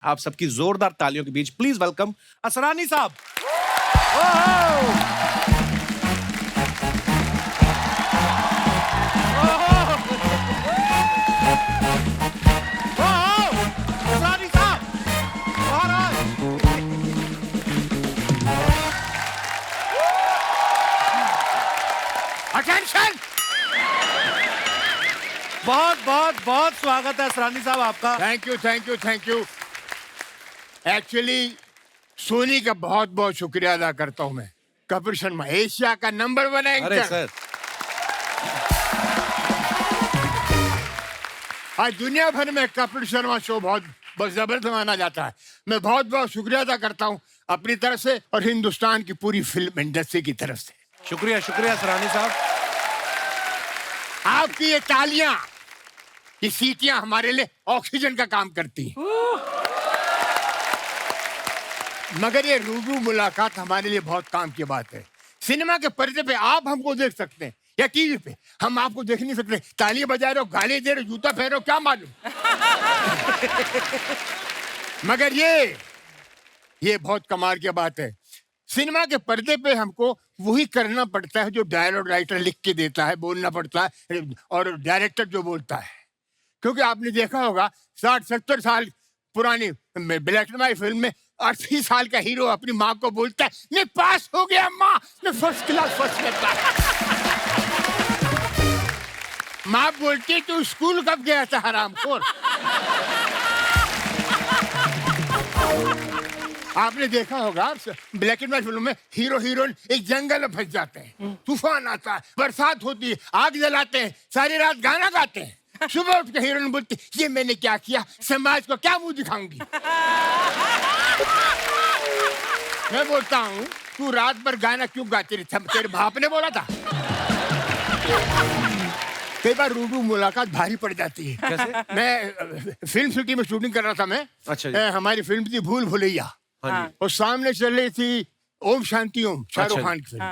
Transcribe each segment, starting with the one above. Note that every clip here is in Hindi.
आप सबकी जोरदार तालियों के बीच प्लीज वेलकम असरानी साहब। असरानी साहब अटेंशन। बहुत बहुत बहुत स्वागत है असरानी साहब आपका। Thank you thank you thank you. Actually Sony का बहुत बहुत शुक्रिया अदा करता हूं मैं। कपिल शर्मा एशिया का नंबर 1 अरे एंकर। सर आज दुनिया भर में कपिल शर्मा शो बहुत जबरदस्त माना जाता है। मैं बहुत बहुत शुक्रिया अदा करता हूं अपनी तरफ से और हिंदुस्तान की पूरी फिल्म इंडस्ट्री की तरफ से। शुक्रिया शुक्रिया असरानी साहब। आपकी ये तालियां, ये सीटियां हमारे लिए ऑक्सीजन का काम करती हैं। मगर ये रूबरू मुलाकात हमारे लिए बहुत काम की बात है। सिनेमा के पर्दे पे आप हमको देख सकते हैं या टीवी पे हम आपको देख नहीं सकते। तालियां बजा रहे हो, गाली दे रहे हो, जूता फेर रहे हो, क्या मालूम। मगर ये बहुत कमाल की बात है। सिनेमा के पर्दे पे हमको वही करना पड़ता है जो डायलॉग राइटर लिख के देता है, बोलना पड़ता है और डायरेक्टर जो बोलता है। क्योंकि आपने देखा होगा 60-70 साल पुरानी ब्लैक एंड व्हाइट फिल्म में 80 साल का हीरो अपनी माँ को बोलता है, मैं पास हो गया माँ, मैं फर्स्ट क्लास फर्स्ट करता। माँ बोलती तू स्कूल कब गया था हरामखोर। आपने देखा होगा ब्लैक एंड व्हाइट फिल्म में हीरो हीरोइन एक जंगल में फंस जाते हैं, तूफान आता है, बरसात होती है, आग जलाते हैं, सारी रात गाना गाते हैं। सुबह उठ के हीरोइन बोलती ये मैंने क्या किया, समाज को क्या मुंह दिखाऊंगी। मैं बोलता हूँ तू रात भर गाना क्यों गाती रही, तेरे बाप ने बोला था। कई बार रूबरू मुलाकात भारी पड़ जाती है। कैसे? मैं फिल्म सिटी में शूटिंग कर रहा था मैं। अच्छा जी। हमारी फिल्म थी भूल भुलैया। हाँ जी। और सामने चल रही थी ओम शांति ओम, शाहरुख अच्छा खान की फिल्म।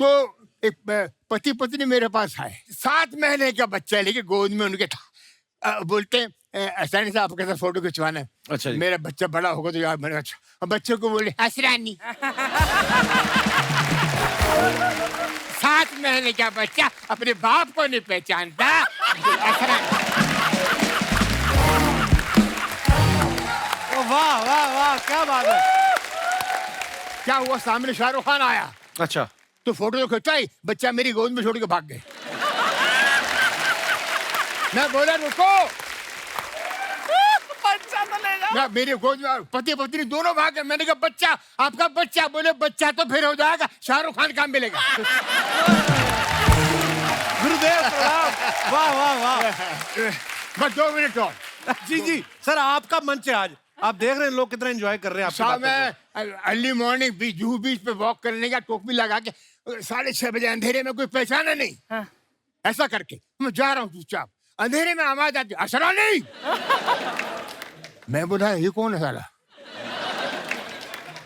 तो एक पति पत्नी मेरे पास आए, 7 महीने का बच्चा लेके गोद में उनके था। बोलते असरानी साहब आपके साथ फोटो खिंचवाना है। अच्छा जी। मेरा बच्चा बड़ा होगा तो यार मैंने अच्छा। और बच्चे को बोले असरानी। 7 महीने का बच्चा अपने बाप को नहीं पहचानता। असरानी। वाह वाह वाह क्या बात है। क्या हुआ, सामने शाहरुख खान आया। अच्छा तो फोटो तो खिंचाई, बच्चा मेरी गोद में छोड़ के भाग गए। मैं बोला रुको, बच्चा तो ले जाओ। मैं मेरी गोद में पति पत्नी दोनों भाग गए। मैंने कहा बच्चा, आपका बच्चा। बोले बच्चा तो फिर हो जाएगा, शाहरुख खान काम मिलेगा। गुरुदेव प्रणाम। वाह वाह वाह। बस 2 मिनट और। जी जी सर आपका मंच है आज। आप देख रहे हैं लोग कितना एंजॉय कर रहे हैं आपकी साहब बातों को। मैं अर्ली मॉर्निंग जूहू बीच पे वॉक करने का, टोपी लगा के 6:30 बजे अंधेरे में कोई पहचाना नहीं। हाँ। ऐसा करके मैं जा रहा हूँ चुपचाप, अंधेरे में आवाज आती असरानी। मैं बोला ये कौन है साला।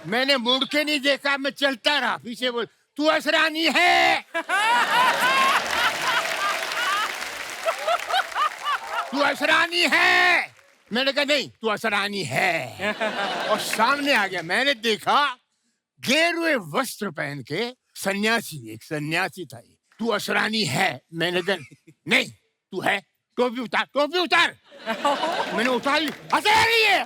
मैंने मुड़ के नहीं देखा, मैं चलता रहा। पीछे बोल तू असरानी है, तू असरानी है। मैंने कहा नहीं तू असरानी है। और सामने आ गया, मैंने देखा गेरुए वस्त्र पहन के सन्यासी, एक सन्यासी था। ये तू असरानी है। मैंने कहा नहीं तू है, टोपी उतार, टोपी उतार। मैंने उतार ली, असरानी है,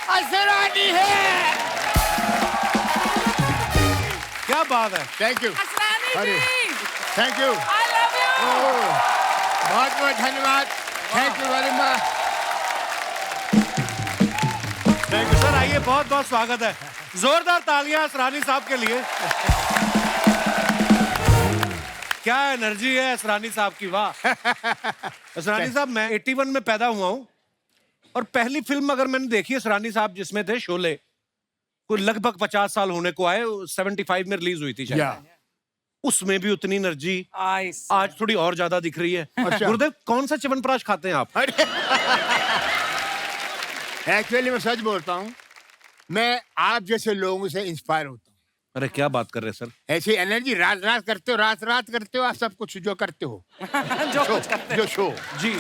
असरानी है। क्या बात है। थैंक यू, असरानी अरे जी, thank you, I love you। बहुत बहुत धन्यवाद। Thank you very much. Thank you sir. आइए बहुत बहुत स्वागत है। जोरदार तालियां असरानी साहब के लिए। क्या एनर्जी है असरानी साहब की, वाह। असरानी साहब मैं 81 में पैदा हुआ हूं और पहली फिल्म अगर मैंने देखी असरानी साहब जिसमें थे शोले, कोई लगभग 50 साल होने को आए, 75 में रिलीज हुई थी शायद। या उसमें भी उतनी एनर्जी आइस। आज थोड़ी और ज्यादा दिख रही है। अच्छा। गुरुदेव कौन सा च्यवनप्राश खाते हैं आप? एक्चुअली मैं सच बोलता हूँ, मैं आप जैसे लोगों से इंस्पायर होता हूँ। अरे क्या बात कर रहे हैं सर। ऐसी एनर्जी रात रात करते हो, रात रात करते हो आप सब कुछ जो करते हो। जो कुछ करते जो शो जी।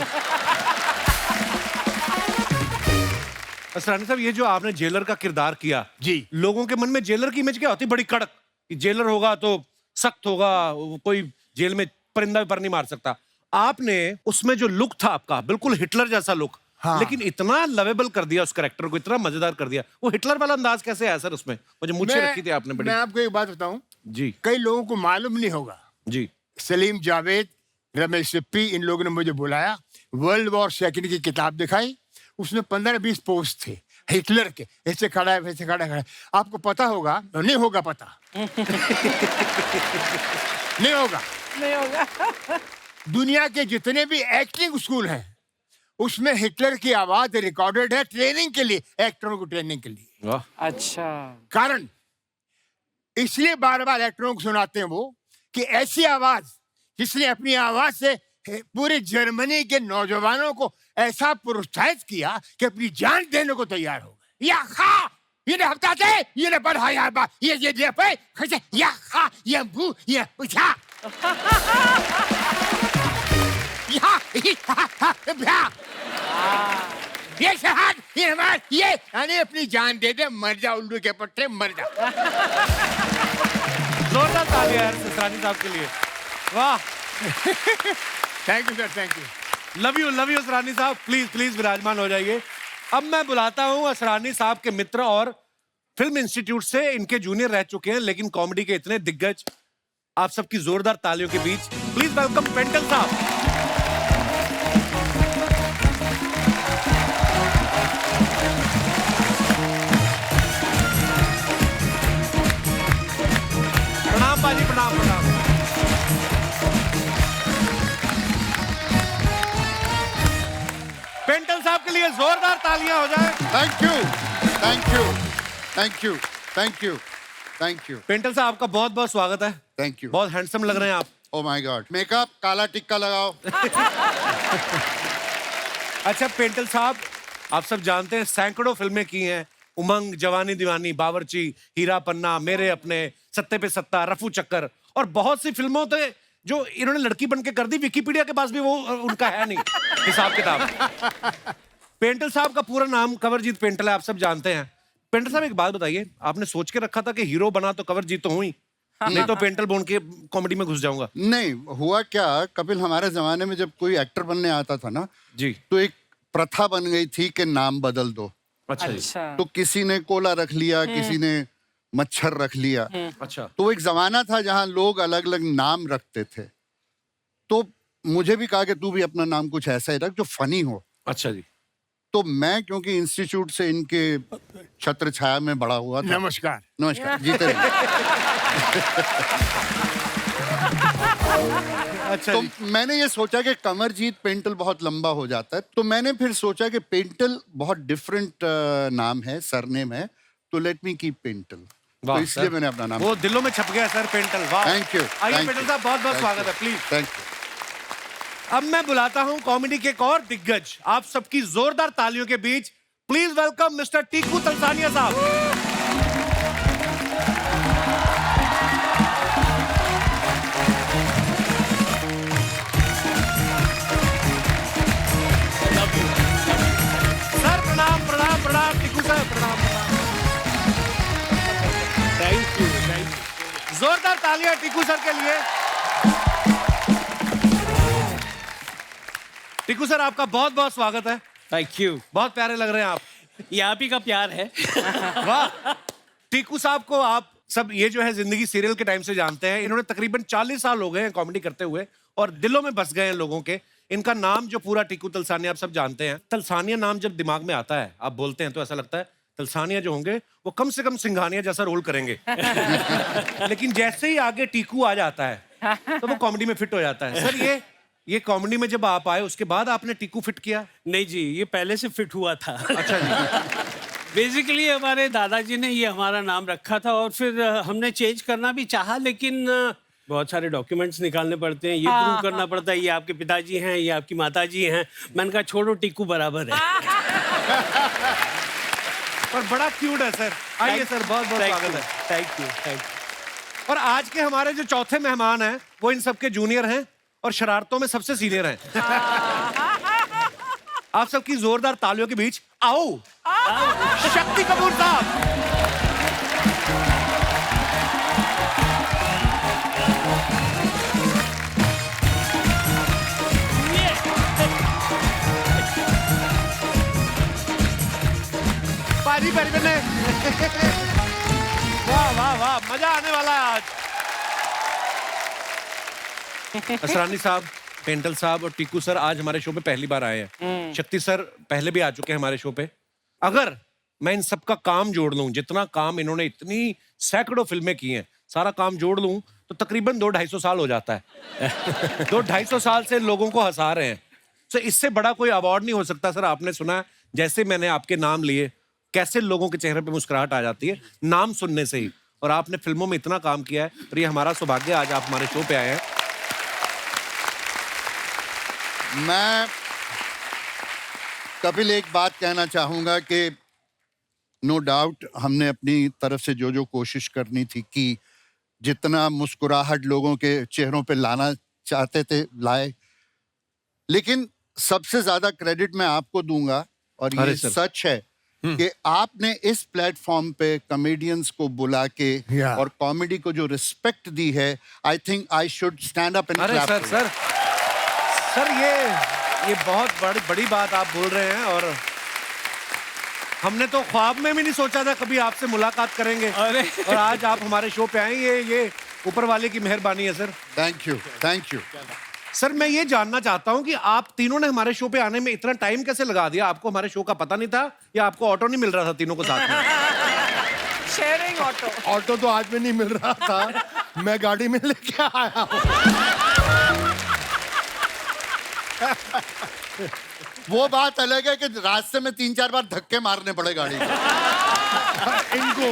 असरानी साहब, ये जो आपने जेलर का किरदार किया, जी। लोगों के मन में जेलर की इमेज क्या होती है? बड़ी कड़क, कि जेलर होगा तो सख्त होगा, वो कोई जेल में परिंदा भी पर नहीं मार सकता। आपने उसमें जो लुक था आपका, बिल्कुल हिटलर जैसा लुक, हाँ। लेकिन इतना लवेबल कर दिया उस कैरेक्टर को, इतना मजेदार कर दिया। वो हिटलर वाला अंदाज कैसे आया सर उसमें? मुझे मुझे रखी थी आपने बड़ी। मैं आपको एक बात बताऊं, जी कई लोगों को मालूम नहीं होगा। जी। सलीम जावेद, रमेश सिप्पी, इन लोगों ने मुझे बुलाया, वर्ल्ड वॉर सेकंड की किताब दिखाई, उसमें 15-20 पोस्ट थे हिटलर के, ऐसे खड़ा है वैसे खड़ा है। आपको पता होगा, नहीं होगा पता नहीं होगा। नहीं होगा। दुनिया के जितने भी एक्टिंग स्कूल हैं उसमें हिटलर की आवाज रिकॉर्डेड है, ट्रेनिंग के लिए, एक्टरों को ट्रेनिंग के लिए। वाह। अच्छा। कारण इसलिए बार बार एक्टरों को सुनाते हैं वो, कि ऐसी आवाज जिसने अपनी आवाज से पूरे जर्मनी के नौजवानों को ऐसा प्रोत्साहित किया कि अपनी जान देने को तैयार हो गए। या खा ये हफ्ता थे ये बढ़ा ये पे खसे या खा ये भू ये पूछा ये शहाद ये हमार ये यानी अपनी जान दे दे, मर जा उल्लू के पट्टे, मर जा। जोरदार तालियां यार असरानी साहब के लिए। वाह। Thank you sir, thank you. Love you Asrani साहब। प्लीज प्लीज विराजमान हो जाइए। अब मैं बुलाता हूं असरानी साहब के मित्र और फिल्म इंस्टीट्यूट से इनके जूनियर रह चुके हैं, लेकिन कॉमेडी के इतने दिग्गज, आप सबकी जोरदार तालियों के बीच प्लीज वेलकम पेंटल साहब। प्रणाम बाजी, प्रणाम प्रणाम। पेंटल साहब के लिए जोरदार तालियां हो जाए। Thank you, thank you, thank you, thank you, thank you, Paintal साहब आपका बहुत बहुत स्वागत है। Thank you. बहुत हैंडसम लग रहे हैं आप। ओ माय गॉड, मेकअप, काला टिक्का लगाओ। अच्छा पेंटल साहब, आप सब जानते हैं सैकड़ों फिल्में की हैं, उमंग, जवानी दीवानी, बावर्ची, हीरा पन्ना, मेरे अपने, सत्ते पे सत्ता, रफू चक्कर, और बहुत सी फिल्मों थे जो इन्होंने लड़की बन के कर दी। विकिपीडिया के पास भी वो उनका है नहीं हिसाब किताब। पेंटल साहब का पूरा नाम कंवरजीत पेंटल है, आप सब जानते हैं। पेंटल साहब एक बात बताइए, आपने सोच के रखा था कि हीरो बना तो कंवरजीत तो हूं ही, नहीं तो पेंटल बोन के कॉमेडी में घुस जाऊंगा? नहीं हुआ क्या, कपिल, हमारे जमाने में जब कोई एक्टर बनने आता था ना, जी। तो एक प्रथा बन गई थी कि नाम बदल दो। अच्छा जी। अच्छा। तो किसी ने कोला रख लिया, किसी ने मच्छर रख लिया। अच्छा। तो एक जमाना था जहां लोग अलग अलग नाम रखते थे। तो मुझे भी कहा कि तू भी अपना नाम कुछ ऐसा ही रख जो फनी हो। अच्छा जी। तो मैं क्योंकि इंस्टीट्यूट से इनके छत्र छाया में बड़ा हुआ था। नमस्कार। नमस्कार, जीते रहिए। अच्छा तो जी। मैंने ये सोचा कि कमरजीत पेंटल बहुत लंबा हो जाता है, तो मैंने फिर सोचा कि पेंटल बहुत डिफरेंट नाम है, सरनेम है, तो लेट मी कीप पेंटल। तो इसलिए मैंने अपना नाम। वो दिलों में छप गया सर, पेंटल। वाह। Thank you. आइए पेंटल साहब, बहुत बहुत स्वागत है, प्लीज। Thank you. अब मैं बुलाता हूं कॉमेडी के एक और दिग्गज, आप सबकी जोरदार तालियों के बीच please welcome mister Tiku Talsania साहब। सर प्रणाम प्रणाम प्रणाम, टीकू सर प्रणाम प्रणाम। Thank you, thank you. जोरदार तालियां टीकू सर के लिए। टीकू सर आपका बहुत बहुत स्वागत है। Thank you. बहुत प्यारे लग रहे हैं आप। ये आप ही का प्यार है। वाह। टीकू साहब को आप सब ये जो है जिंदगी सीरियल के टाइम से जानते हैं। इन्होंने तकरीबन 40 साल हो गए हैं कॉमेडी करते हुए और दिलों में बस गए हैं लोगों के। इनका नाम जो पूरा टीकू तलसानिया आप सब जानते हैं। तलसानिया नाम जब दिमाग में आता है, आप बोलते हैं तो ऐसा लगता है तलसानिया जो होंगे वो कम से कम सिंघानिया जैसा रोल करेंगे। लेकिन जैसे ही आगे टीकू आ जाता है तो वो कॉमेडी में फिट हो जाता है। सर ये कॉमेडी में जब आप आए उसके बाद आपने टीकू फिट किया? नहीं जी, ये पहले से फिट हुआ था। अच्छा जी। बेसिकली हमारे दादाजी ने ये हमारा नाम रखा था और फिर हमने चेंज करना भी चाहा, लेकिन बहुत सारे डॉक्यूमेंट्स निकालने पड़ते हैं, ये प्रूव करना पड़ता है ये आपके पिताजी हैं, ये आपकी माताजी हैं। मैंने कहा छोड़ो, टीकू बराबर है। पर बड़ा क्यूट है सर। आइए सर, बहुत बहुत स्वागत है। Thank you, thank you. और आज के हमारे जो चौथे मेहमान हैं वो इन सबके जूनियर हैं और शरारतों में सबसे सीनियर हैं। आप सबकी जोरदार तालियों के बीच आओ शक्ति कपूर साहब। पाजी परिवने। वाह वाह वाह, मजा आने वाला है आज। असरानी साहब, पेंटल साहब और टीकू सर आज हमारे शो पे पहली बार आए हैं। शक्ति सर पहले भी आ चुके हैं हमारे शो पे। अगर मैं इन सबका काम जोड़ लूं, जितना काम इन्होंने इतनी सैकड़ों फिल्में की हैं, सारा काम जोड़ लूं तो तकरीबन 200-250 साल हो जाता है। 200-250 साल से लोगों को हंसा रहे हैं। तो इससे बड़ा कोई अवार्ड नहीं हो सकता। सर आपने सुना जैसे मैंने आपके नाम लिए, कैसे लोगों के चेहरे पे मुस्कुराहट आ जाती है नाम सुनने से ही। और आपने फिल्मों में इतना काम किया है, और ये हमारा सौभाग्य आज आप हमारे शो पे आए हैं। मैं कपिल एक बात कहना चाहूंगा कि नो डाउट हमने अपनी तरफ से जो जो कोशिश करनी थी कि जितना मुस्कुराहट लोगों के चेहरों पे लाना चाहते थे लाए, लेकिन सबसे ज्यादा क्रेडिट मैं आपको दूंगा और अरे ये सर। सच है कि आपने इस प्लेटफॉर्म पे कॉमेडियंस को बुला के Yeah. और कॉमेडी को जो रिस्पेक्ट दी है, I think I should stand up and अरे क्लैप। सर सर ये बहुत बड़ी बात आप बोल रहे हैं। और हमने तो ख्वाब में भी नहीं सोचा था कभी आपसे मुलाकात करेंगे। अरे। और आज आप हमारे शो पे आए, ये ऊपर वाले की मेहरबानी है sir. Thank you, thank you. Sir मैं ये जानना चाहता हूं कि आप तीनों ने हमारे शो पे आने में इतना टाइम कैसे लगा दिया? आपको हमारे शो का पता नहीं था या आपको ऑटो नहीं मिल रहा था तीनों को साथ में? Sharing auto. ऑटो तो आज में नहीं मिल रहा था, मैं गाड़ी में लेके आया हूँ। वो बात अलग है कि रास्ते में 3-4 बार धक्के मारने पड़े गाड़ी को। इनको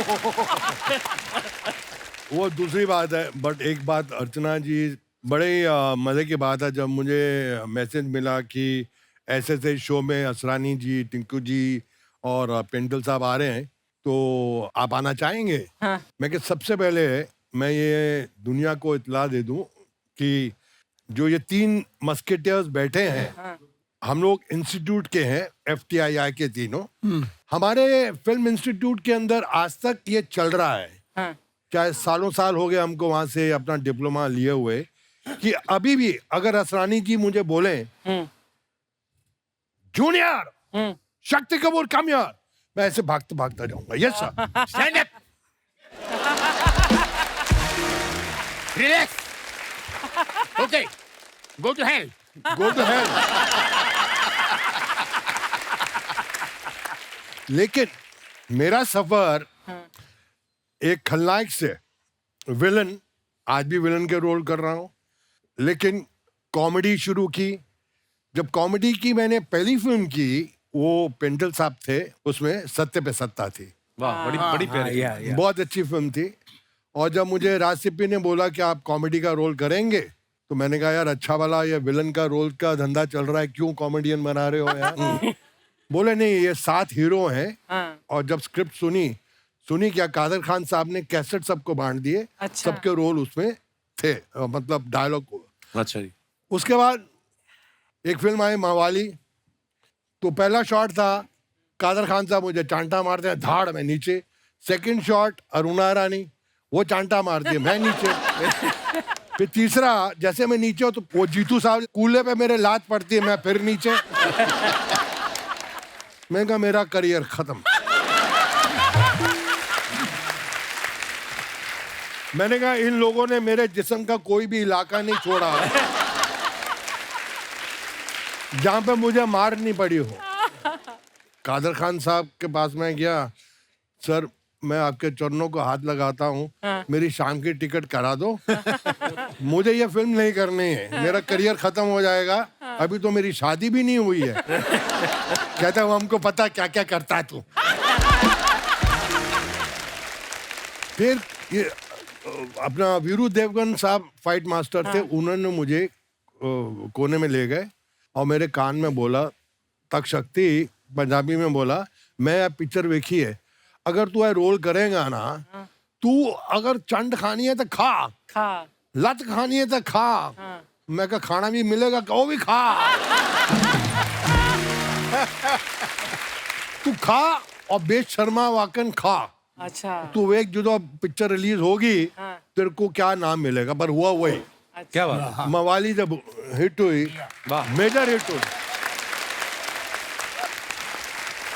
वो दूसरी बात है। बट एक बात अर्चना जी, बड़े ही मजे की बात है जब मुझे मैसेज मिला कि ऐसे ऐसे शो में असरानी जी, टिंकू जी और पेंटल साहब आ रहे हैं, तो आप आना चाहेंगे? हाँ। मैं कि सबसे पहले मैं ये दुनिया को इत्तला दे दूं कि जो ये 3 मस्केटियर्स बैठे हैं, हम लोग इंस्टीट्यूट के हैं, FTII के तीनों। हमारे फिल्म इंस्टीट्यूट के अंदर आज तक ये चल रहा है, हाँ। चाहे सालों साल हो गए हमको वहां से अपना डिप्लोमा लिए हुए, कि अभी भी अगर असरानी जी मुझे बोले जूनियर शक्ति कपूर कम यार, मैं ऐसे भागते भागता जाऊंगा। Yes sir. Stand up, relax, okay, go to hell. Go to hell. लेकिन मेरा सफर एक खलनायक से विलन, आज भी विलन के रोल कर रहा हूं, लेकिन कॉमेडी शुरू की। जब कॉमेडी की मैंने पहली फिल्म की, वो पेंटल साहब थे, उसमें सत्य पे सत्ता थी। वाह, बड़ी प्यारी। बहुत अच्छी फिल्म थी। और जब मुझे राज सिप्पी ने बोला कि आप कॉमेडी का रोल करेंगे, तो मैंने कहा यार अच्छा वाला ये विलन का रोल का धंधा चल रहा है, क्यों कॉमेडियन बना रहे हो यार? बोले नहीं, ये 7 हीरो हैं। हाँ। और जब स्क्रिप्ट सुनी क्या, कादर खान साहब ने कैसेट सबको बांट दिए। अच्छा। सबके रोल उसमें थे, मतलब डायलॉग। अच्छा जी। उसके बाद एक फिल्म आई मवाली, तो पहला शॉट था कादर खान साहब मुझे चांटा मारते हैं धाड़ में नीचे। सेकंड शॉट अरुणा रानी, वो चांटा मारती है, मैं नीचे। फिर तीसरा, जैसे मैं नीचे हूं तो वो जीतू साहब कूले पे मेरे लात पड़ती है, मैं फिर नीचे। मैं कहा मेरा करियर खत्म। मैंने कहा इन लोगों ने मेरे जिस्म का कोई भी इलाका नहीं छोड़ा जहां पे मुझे मार नहीं पड़ी हो। कादर खान साहब के पास मैं गया, सर मैं आपके चरणों को हाथ लगाता हूँ, मेरी शाम की टिकट करा दो। मुझे ये फिल्म नहीं करनी है, मेरा करियर खत्म हो जाएगा, अभी तो मेरी शादी भी नहीं हुई है। कहता हूँ हमको पता क्या क्या करता है तू। फिर ये अपना वीरू देवगन साहब फाइट मास्टर थे, उन्होंने मुझे कोने में ले गए और मेरे कान में बोला, तक शक्ति पंजाबी में बोला, मैं पिक्चर देखी है, अगर तू रोल करेगा ना, तू अगर चंड खानी है तो खा, लत खानी है तो खा। मैं कहा खाना भी मिलेगा, वो भी खा। तू खा और बेच शर्मा वाकन खा अच्छा तो एक जो पिक्चर रिलीज होगी हाँ। तेरे को क्या नाम मिलेगा, पर हुआ वही। क्या बात है? मवाली जब हिट हुई, वाह। मेजर हिट हुई।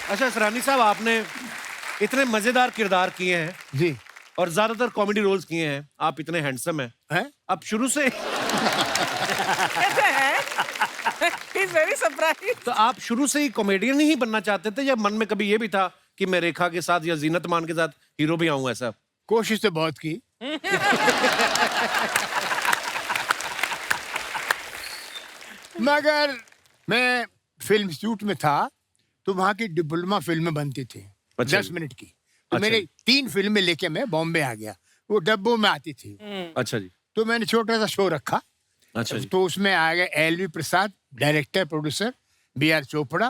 अच्छा सरानी साहब, आपने इतने मजेदार किरदार किए हैं जी और ज्यादातर कॉमेडी रोल्स किए हैं, आप इतने हैंडसम हैं, हैं? आप शुरू से कैसे है He's very surprised. तो आप शुरू से ही कॉमेडियन ही बनना चाहते थे या मन में कभी ये भी था कि मैं रेखा के साथ या जीनत मान के साथ हीरो भी आऊं ऐसा? कोशिश तो बहुत की। मगर मैं फिल्म इंस्टीट्यूट में था तो वहां की डिप्लोमा फिल्में बनती थी, अच्छा 10 जी। मिनट की। तो अच्छा मैंने जी। 3 फिल्में लेके मैं बॉम्बे आ गया, वो डब्बों में आती थी। अच्छा जी। तो मैंने छोटा सा शो रखा, अच्छा जी। तो उसमें आ गए LV Prasad director producer, BR Chopra,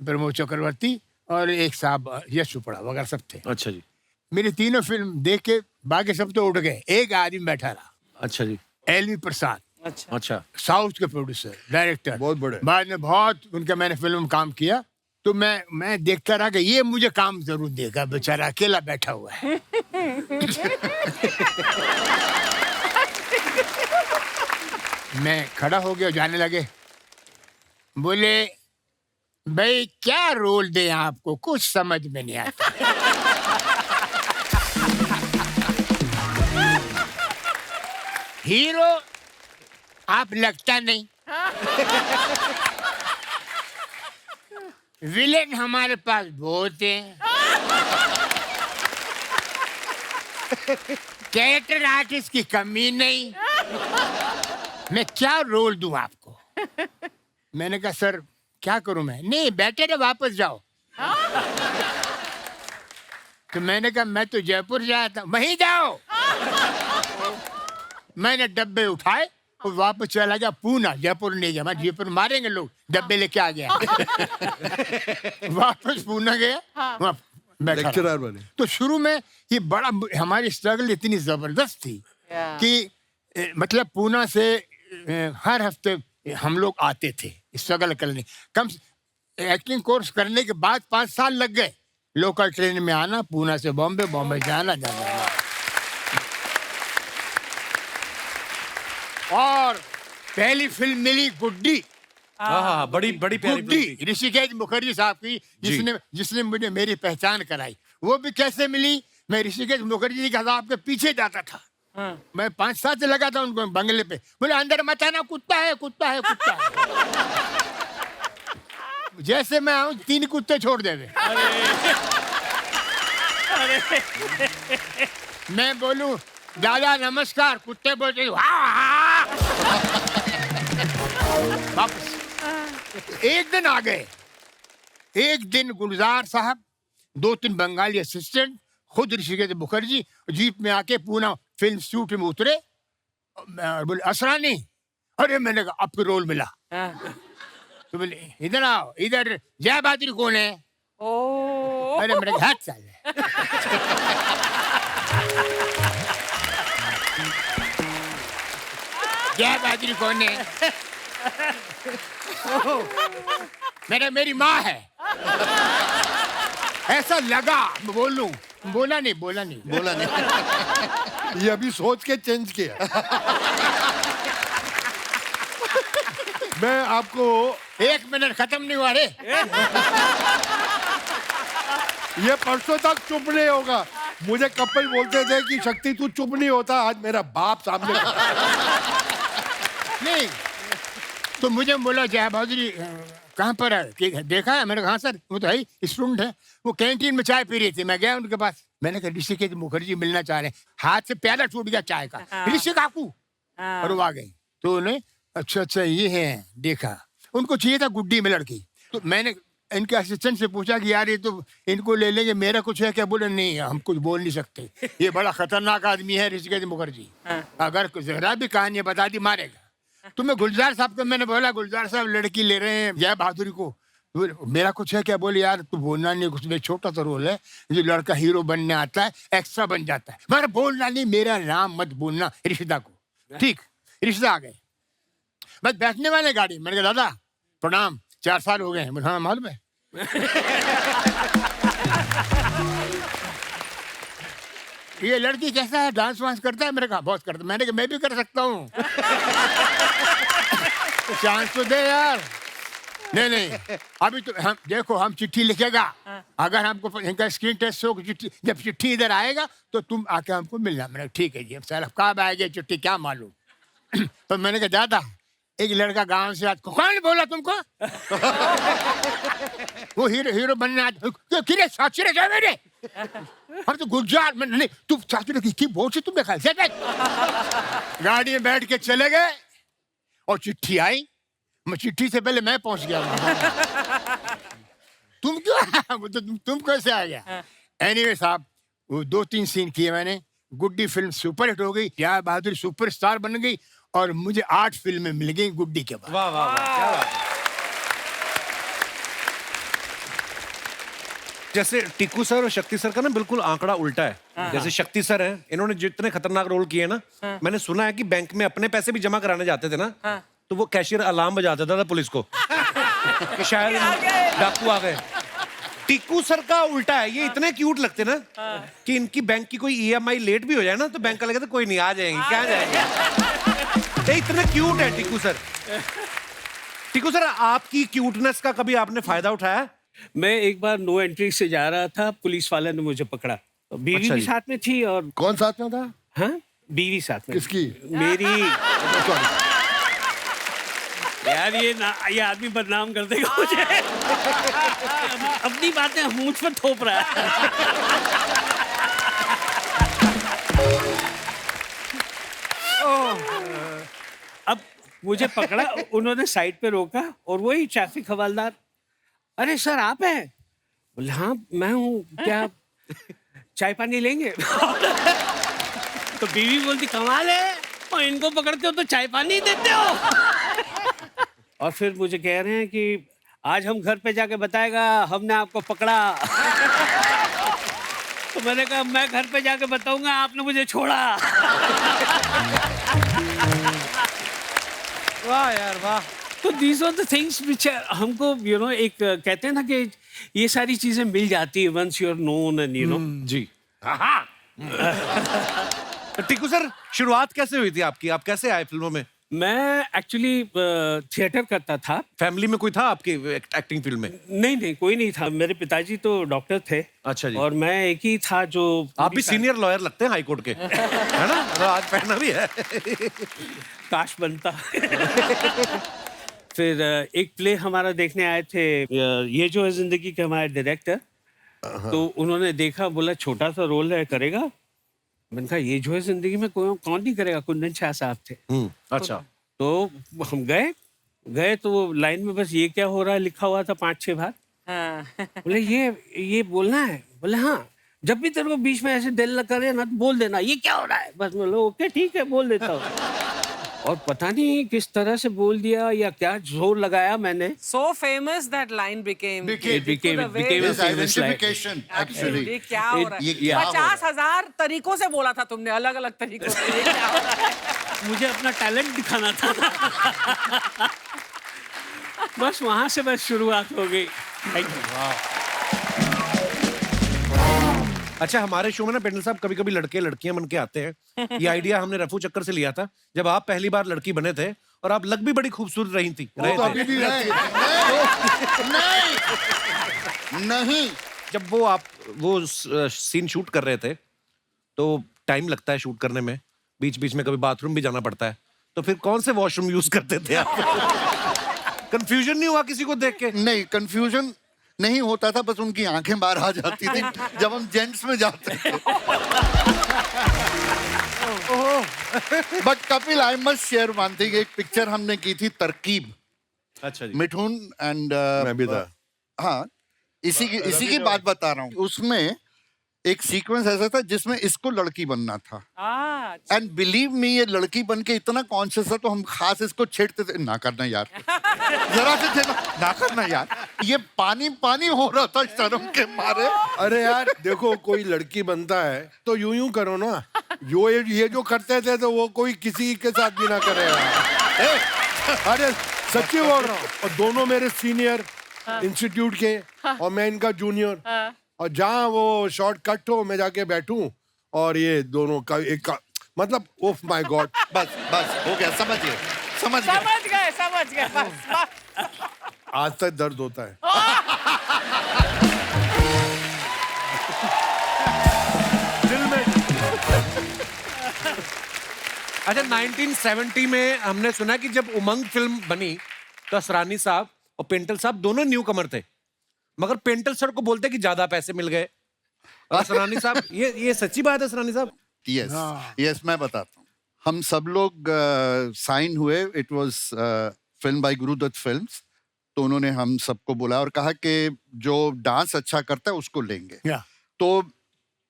Pramod Chakravarty और एक साहब यश चोपड़ा वगैरह सब थे। अच्छा जी। मेरी तीनों फिल्म देख के बाकी सब तो उठ गए, एक आदमी बैठा रहा, अच्छा जी। एलवी प्रसाद, अच्छा अच्छा। साउथ के प्रोड्यूसर डायरेक्टर, बहुत बड़े। बाद में बहुत उनका मैंने फिल्म में काम किया। तो मैं देखता रहा कि ये मुझे काम जरूर देगा, बेचारा अकेला बैठा हुआ है। मैं खड़ा हो गया, जाने लगे, बोले भाई क्या रोल दे आपको, कुछ समझ में नहीं आता। हीरो आप लगता नहीं, विलेन हमारे पास बहुत हैं, कैरेक्टर आर्टिस्ट की कमी नहीं, मैं क्या रोल दूं आपको? मैंने कहा सर क्या करूं मैं? नहीं बेटर है वापस जाओ। तो मैंने कहा मैं तो जयपुर जाया था, वहीं जाओ। मैंने डब्बे उठाए और वापस चला गया पूना, जयपुर नहीं गया, मैं जयपुर मारेंगे लोग, डब्बे लेके आ गया। वापस पूना गया, वहाँ बैठा रहा। लेक्चरर बने। तो शुरू में ये बड़ा, हमारी स्ट्रगल इतनी जबरदस्त थी कि मतलब पूना से हर हफ्ते हम लोग आते थे स्ट्रगल करने। कम एक्टिंग कोर्स करने के बाद 5 साल लग गए लोकल ट्रेन में आना, पूना से बॉम्बे, बॉम्बे जाना जाना। और पहली फिल्म मिली गुड्डी, हाँ, बड़ी बड़ी प्यारी फिल्म गुड्डी थी। ऋषिकेश मुखर्जी साहब की, जिसने मुझे मेरी पहचान कराई। वो भी कैसे मिली? मैं ऋषिकेश मुखर्जी के साहब के पीछे जाता था, मैं 5 साल से लगा था उनको बंगले पे, बोले अंदर मत आना, कुत्ता है कुत्ता है कुत्ता है। जैसे मैं आऊं 3 कुत्ते छोड़ दे। मैं बोलूं दादा नमस्कार, कुत्ते बोलते वापस। एक दिन आ गए, एक दिन गुलजार साहब, 2-3 बंगाली असिस्टेंट, खुद ऋषिकेश मुखर्जी जीप में आके पूना फिल्म शूट में उतरे। बोले असरानी, अरे मैंने कहा आपको रोल मिला। तो बोले इधर आओ, इधर जय बहादुर कौन है? अरे मैंने कहा हाथ साल जय बहादुर कौन है? मेरी माँ है। ऐसा लगा बोलूं, बोला नहीं। ये अभी सोच के चेंज किया। मैं आपको 1 मिनट खत्म नहीं हुआ रे। ये परसों तक चुप नहीं होगा। मुझे कपिल बोलते थे कि शक्ति तू चुप नहीं होता, आज मेरा बाप सामने। नहीं तो मुझे बोला जय बहादुरी कहाँ पर है कि देखा है? मैंने कहा हाँ सर, वो तो है स्टूडेंट है, वो कैंटीन में चाय पी रही थी, मैं गया उनके पास। मैंने कहा ऋषिकेश मुखर्जी मिलना चाह रहे हैं। हाथ से प्याला टूट गया चाय का, ऋषि काकू, और वो आ गई। तो उन्हें अच्छा ये है, देखा उनको चाहिए था गुड्डी में लड़की। तो मैंने इनके असिस्टेंट से पूछा कि यार ये तो इनको ले लेंगे, मेरा कुछ है क्या? बोले नहीं हम कुछ बोल नहीं सकते, ये बड़ा खतरनाक आदमी है ऋषिकेश मुखर्जी, अगर जरा भी कहानी बता दी मारेगा। तो मैं गुलजार साहब को मैंने बोला गुलजार साहब लड़की ले रहे हैं जय बहादुरी को, मेरा कुछ है क्या? बोले यार तू बोलना नहीं, कुछ छोटा सा रोल है, जो लड़का हीरो बनने आता है एक्स्ट्रा बन जाता है, मगर बोलना नहीं, मेरा नाम मत बोलना रिश्ता को। ठीक, रिश्ता आ गए, बस बैठने वाले गाड़ी। मैंने कहा दादा प्रणाम, 4 साल हो गए हैं। हाँ मालूम है। ये लड़की कैसा है, डांस वांस करता है? मेरे कहा बहुत करता है। मैंने कहा मैं भी कर सकता हूँ। तो चांस तो दे यार। नहीं नहीं, अभी तो हम देखो, हम चिट्ठी लिखेगा, अगर हमको इनका स्क्रीन टेस्ट हो, चिट्ठी जब चिट्ठी इधर आएगा तो तुम आके हमको मिलना। मैंने कहा, ठीक है जी। अब सर कब आएगी चिट्ठी क्या मालूम। तो मैंने कहा दादा, एक लड़का गांव से आज, कौन बोला तुमको? वो हीरो बनने आज किरे साचरे जा मेरे। हम तो गुजरात में नहीं, तुम साचरे की बोल से तुमने कहा से गाड़ी में बैठ के चले गए और चिट्ठी आई। मैं चिट्ठी से पहले मैं पहुंच गया वहां। तुम क्यों आया? वो तो तुम कैसे आ गया? एनीवे साहब, वो 2-3 सीन किए मैंने। गुड्डी फिल्म सुपरहिट हो गई, प्यार बहादुर सुपरस्टार बन गई और मुझे 8 फिल्में मिल गई गुड्डी के बाद। वाह वाह वाह, क्या बात है। जैसे टीकू सर और शक्ति सर का ना बिल्कुल आंकड़ा उल्टा है। जैसे शक्ति सर हैं, इन्होंने जितने खतरनाक रोल किए ना, मैंने सुना है कि बैंक में अपने पैसे भी जमा कराने जाते थे ना, तो वो कैशियर अलार्म बजा देता था पुलिस को कि शायद डाकू आ गए। टीकू सर का उल्टा है, ये इतने क्यूट लगते ना कि इनकी बैंक की कोई EMI लेट भी हो जाए ना तो बैंक वाले कहते कोई नहीं, आ जाएंगे, क्या जाएंगे। ये इतने क्यूट है टीकू सर। टीकू सर, आपकी क्यूटनेस का कभी आपने फायदा उठाया? मैं एक बार नो एंट्री से जा रहा था, पुलिस वाले ने मुझे पकड़ा। तो बीवी अच्छा भी जी। साथ में थी और कौन साथ में था? हाँ, बीवी साथ में। किसकी? मेरी। यार ये आदमी बदनाम कर देगा मुझे। अपनी बातें मुझ पर थोप रहा है। अब मुझे पकड़ा, उन्होंने साइड पे रोका और वही ट्रैफिक हवलदार, अरे सर आप हैं? बोले हाँ मैं हूँ, क्या चाय पानी लेंगे? तो बीवी बोलती कमाल है, और इनको पकड़ते हो तो चाय पानी देते हो। और फिर मुझे कह रहे हैं कि आज हम घर पे जाके बताएगा हमने आपको पकड़ा। तो मैंने कहा मैं घर पे जाके बताऊंगा आपने मुझे छोड़ा। वाह यार वाह। तो these are the things which हमको एक कहते हैं ना कि ये सारी चीजें मिल जाती है once you are known and जी। टीकू सर, शुरुआत कैसे हुई थी आपकी? आप कैसे आए फिल्मों में? मैं एक्चुअली थिएटर करता था। फैमिली में कोई था आपकी एक्टिंग फील्ड में? नहीं कोई नहीं था। मेरे पिताजी तो डॉक्टर थे। अच्छा जी। और मैं एक ही था जो। आप भी सीनियर लॉयर लगते हैं हाई कोर्ट के, है ना? तो आज पहना भी है। काश बनता। फिर एक प्ले हमारा देखने आए थे, ये जो है जिंदगी के हमारे डायरेक्टर। तो उन्होंने देखा, बोला छोटा सा रोल है, करेगा? मैंने कहा ये जो है जिंदगी में कौन नहीं करेगा। कुंदन शाह साहब थे। अच्छा। तो हम गए तो वो लाइन में बस ये क्या हो रहा है लिखा हुआ था 5-6 बार। बोले ये बोलना है? बोले हाँ, जब भी तेरे को बीच में ऐसे दिल करे ना तो बोल देना ये क्या हो रहा है। बस बोलो ओके ठीक है, बोल देता हूँ। और पता नहीं किस तरह से बोल दिया या क्या जोर लगाया मैंने। So famous that line became. It became a His famous line. identification, actually. ये क्या हो रहा ये है? क्या हो रहा है? 50,000 तरीकों से बोला था तुमने, अलग अलग तरीकों से। ये क्या हो रहा है? मुझे अपना टैलेंट दिखाना था। बस वहां से बस शुरुआत हो गई। Thank you. अच्छा, हमारे शो में ना पेंडल साहब कभी कभी लड़के लड़कियां बन के आते हैं। ये आइडिया हमने रफू चक्कर से लिया था जब आप पहली बार लड़की बने थे, और आप लग भी बड़ी खूबसूरत रही थी। वो तो अभी भी है। नहीं, जब वो सीन शूट कर रहे थे तो टाइम लगता है शूट करने में, बीच बीच में कभी बाथरूम भी जाना पड़ता है, तो फिर कौन से वॉशरूम यूज करते थे आप? कंफ्यूजन नहीं हुआ किसी को देख के? नहीं, कंफ्यूजन नहीं होता था, बस उनकी आंखें बाहर आ जाती थी जब हम जेंट्स में जाते थे। But Kapil, I must share one thing. एक पिक्चर हमने की थी तरकीब, अच्छा जी। मिठुन एंड मैं भी था। हाँ, इसी की बात बता रहा हूँ। उसमें एक सीक्वेंस ऐसा था जिसमें इसको लड़की बनना था, अच्छा। एंड बिलीव मी, ये लड़की बन के इतना कॉन्शियस था तो हम खास इसको छेड़ते थे, ना करना यार, जरा से थे ना करना यार। ये पानी हो रहा था शर्म के मारे। अरे यार देखो, कोई लड़की बनता है तो यूं करो ना। ये जो करते थे तो वो कोई किसी के साथ भी ना करे यार। अरे सच्ची बोल रहा हूँ। और दोनों मेरे सीनियर इंस्टीट्यूट के और मैं इनका जूनियर, और जहाँ वो शॉट कट हो मैं जाके बैठूं और ये दोनों का एक का, मतलब ओह माय गॉड। बस बस हो गया, समझ गए, समझ गए। समझ गए बस। आज तक दर्द होता है दिल में। अच्छा, 1970 में हमने सुना कि जब उमंग फिल्म बनी तो असरानी साहब और पेंटल साहब दोनों न्यू कमर थे, मगर पेंटल सर को बोलते कि ज्यादा पैसे मिल गए। और असरानी साहब, ये सच्ची बात है असरानी साहब? यस यस, मैं बताता हूँ। हम सब लोग साइन हुए, it was film by Guru Dutt films. तो उन्होंने हम सबको बुलाया और कहा कि जो डांस अच्छा करता है उसको लेंगे। या तो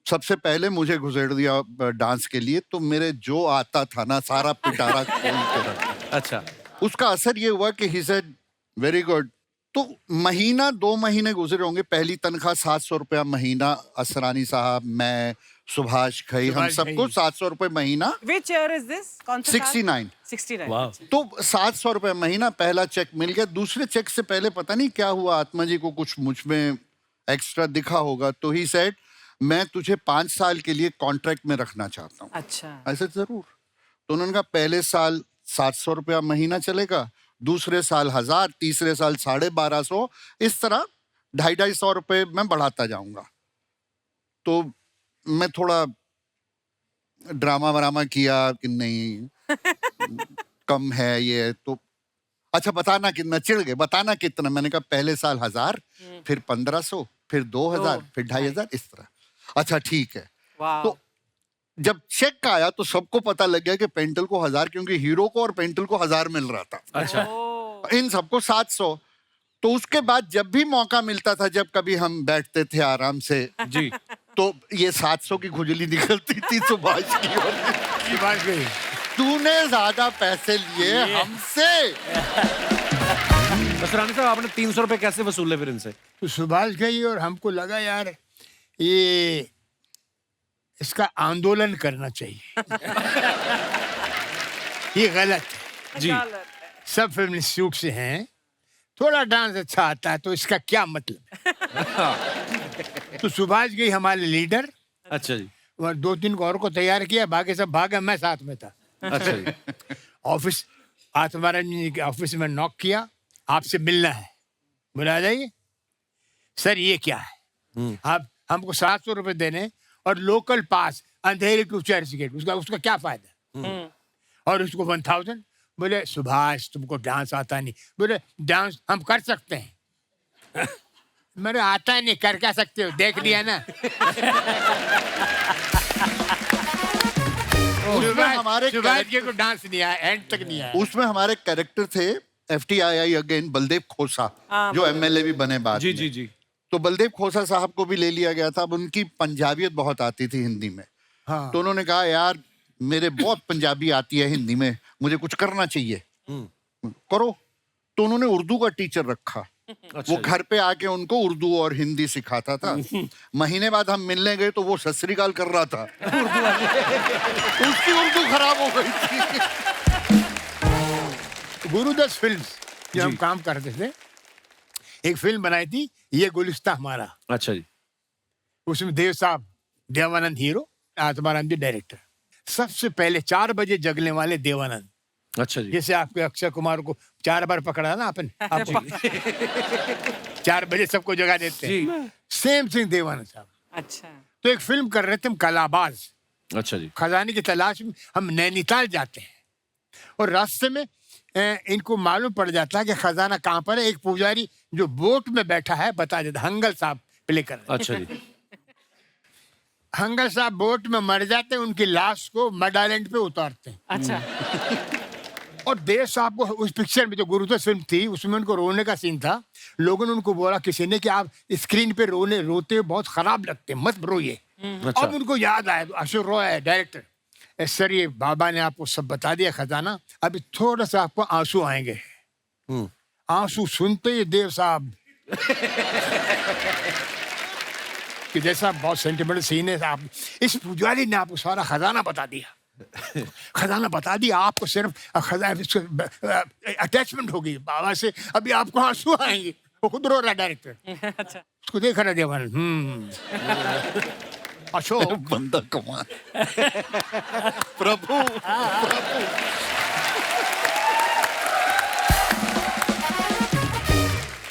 सबसे पहले मुझे घुसेड़ दिया डांस के लिए, तो मेरे जो आता था ना सारा पिटारा खोल के रखा। अच्छा, उसका असर ये हुआ कि ही सेड वेरी गुड। तो महीना 2 महीने गुजरे होंगे, पहली तनख्वाह 700 रुपया महीना, असरानी साहब, मैं, सुभाष खई, हम सुभाष सबको घई। 700 रुपए महीना। Which year is this? कौन सा साल? 69। 69। वाह। तो 700 रुपए महीना पहला चेक मिल गया। दूसरे चेक से पहले पता नहीं क्या हुआ, आत्मा जी को कुछ मुझ में एक्स्ट्रा दिखा होगा, तो ही सेड मैं तुझे 5 साल के लिए कॉन्ट्रैक्ट में रखना चाहता हूँ। अच्छा। ऐसे जरूर। तो उन्होंने कहा पहले साल 700 रुपया महीना चलेगा, दूसरे साल 1000, तीसरे साल 1250, इस तरह 250 रुपए मैं बढ़ाता जाऊंगा। तो मैं थोड़ा ड्रामा वरामा किया कि नहीं कम है ये, तो अच्छा बताना कितना, चिढ़ गए, बताना कितना। मैंने कहा पहले साल 1000, फिर 1500, फिर 2000, फिर 2500, इस तरह। अच्छा ठीक है। वाह। तो जब चेक का आया तो सबको पता लग गया कि पेंटल को 1000, क्योंकि हीरो को और पेंटल को 1000 मिल रहा था, अच्छा, इन सबको 700। तो उसके बाद जब भी मौका मिलता था, जब कभी हम बैठते थे आराम से जी। तो ये 700 की खुजली निकलती थी सुभाष की, और सुभाष घई। तूने ज्यादा पैसे लिए हमसे। असरानी साहब, आपने 300 रुपए कैसे वसूले फिर इनसे? तो सुभाष घई और हमको लगा यार ये इसका आंदोलन करना चाहिए। ये गलत है, जी। सब फिल्म इंस्टीट्यूट से हैं, थोड़ा डांस अच्छा आता है तो इसका क्या मतलब है? तो सुभाष घई हमारे लीडर, अच्छा जी। और 2-3 को और को तैयार किया, बाकी सब भागे, मैं साथ में था। अच्छा जी। ऑफिस, आत्माराम जी के ऑफिस में नॉक किया, आपसे मिलना है, बुला जाइए। सर ये क्या है, आप हमको 700 रुपए देने और लोकल पास अंधेरे टू चर्च गेट, उसका क्या फायदा? और उसको 1000। बोले सुभाष तुमको डांस आता नहीं। बोले डांस हम कर सकते हैं। मेरे आता नहीं, कर क्या सकते हो, देख लिया ना। उसमें हमारे सुभाष जी को डांस नहीं आया, एंड तक नहीं आया। उसमें हमारे कैरेक्टर थे FTII अगेन बलदेव खोसा, जो MLA भी बने बाद जी में। जी जी। तो बलदेव खोसा साहब को भी ले लिया गया था। अब उनकी पंजाबियत बहुत आती थी हिंदी में। हाँ। तो उन्होंने कहा यार मेरे बहुत पंजाबी आती है हिंदी में, मुझे कुछ करना चाहिए, करो। तो उन्होंने उर्दू का टीचर रखा। वो घर पे आके उनको उर्दू और हिंदी सिखाता था। महीने बाद हम मिलने गए तो वो सत श्री अकाल कर रहा था। उसकी उर्दू खराब हो गई थी। गुरुदत्त फिल्म्स जो हम काम करते थे, एक फिल्म बनाई थी ये गुलिस्ता हमारा। अच्छा जी। उसमें देव साहब, देवानंद हीरो, आत्माराम जी डायरेक्टर। सबसे पहले 4 बजे जगने वाले देवानंद। अच्छा जी। जैसे आपके अक्षय कुमार को 4 बार पकड़ा ना अपन, आप 4 बजे सबको जगा देते हैं। सेम थिंग देवानंद साहब। अच्छा। तो एक फिल्म कर रहे थे हम, कलाबाज। अच्छा जी। खजाने की तलाश में हम नैनीताल जाते हैं और रास्ते में इनको मालूम पड़ जाता है कि खजाना कहाँ पर है। एक पुजारी जो बोट में बैठा है बता देता, हंगल साहब प्ले कर रहे हैं। अच्छा जी। हंगल साहब बोट में मर जाते हैं, उनकी लाश को मड आइलैंड पे उतारते हैं। अच्छा। और देव साहब को उस पिक्चर में, जो गुरुदत्त फिल्म थी, उसमें उनको रोने का सीन था। लोगों ने उनको बोला किसी ने कि आप स्क्रीन पे रोते हुए बहुत खराब लगते, मत रोइए। अच्छा। अब उनको याद आया, तो अशोक रॉय है डायरेक्टर, सर ये बाबा ने आपको सब बता दिया खजाना, अभी थोड़ा सा आपको आंसू आएंगे। आंसू सुनते ही देव साहब कि जैसा बहुत सेंटिमेंटल सीन है, आप इस पुजारी ने आपको सारा खजाना बता दिया। खजाना बता दिया, आपको सिर्फ अटैचमेंट होगी बाबा से, अभी आपको आंसू आएंगे। वो खुद रो रहा डायरेक्टर। अच्छा। उसको देखा ना देवान अशोक बंदा कमाल। प्रभु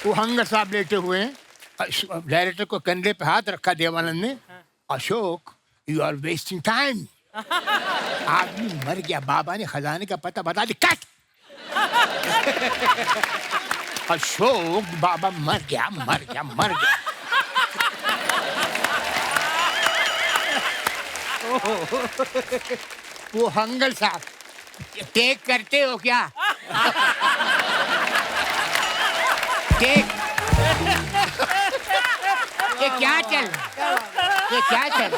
वो हंगर साहब लेटे हुए हैं, डायरेक्टर को कंधे पे हाथ रखा देवानंद ने। Ashok, you are wasting time. आदमी मर गया, बाबा ने खजाने का पता बता दी, कट। अशोक, बाबा मर गया, मर गया, मर गया। वो हंगल साहब, टेक करते हो क्या? टेक। ये क्या चल? ये क्या चल?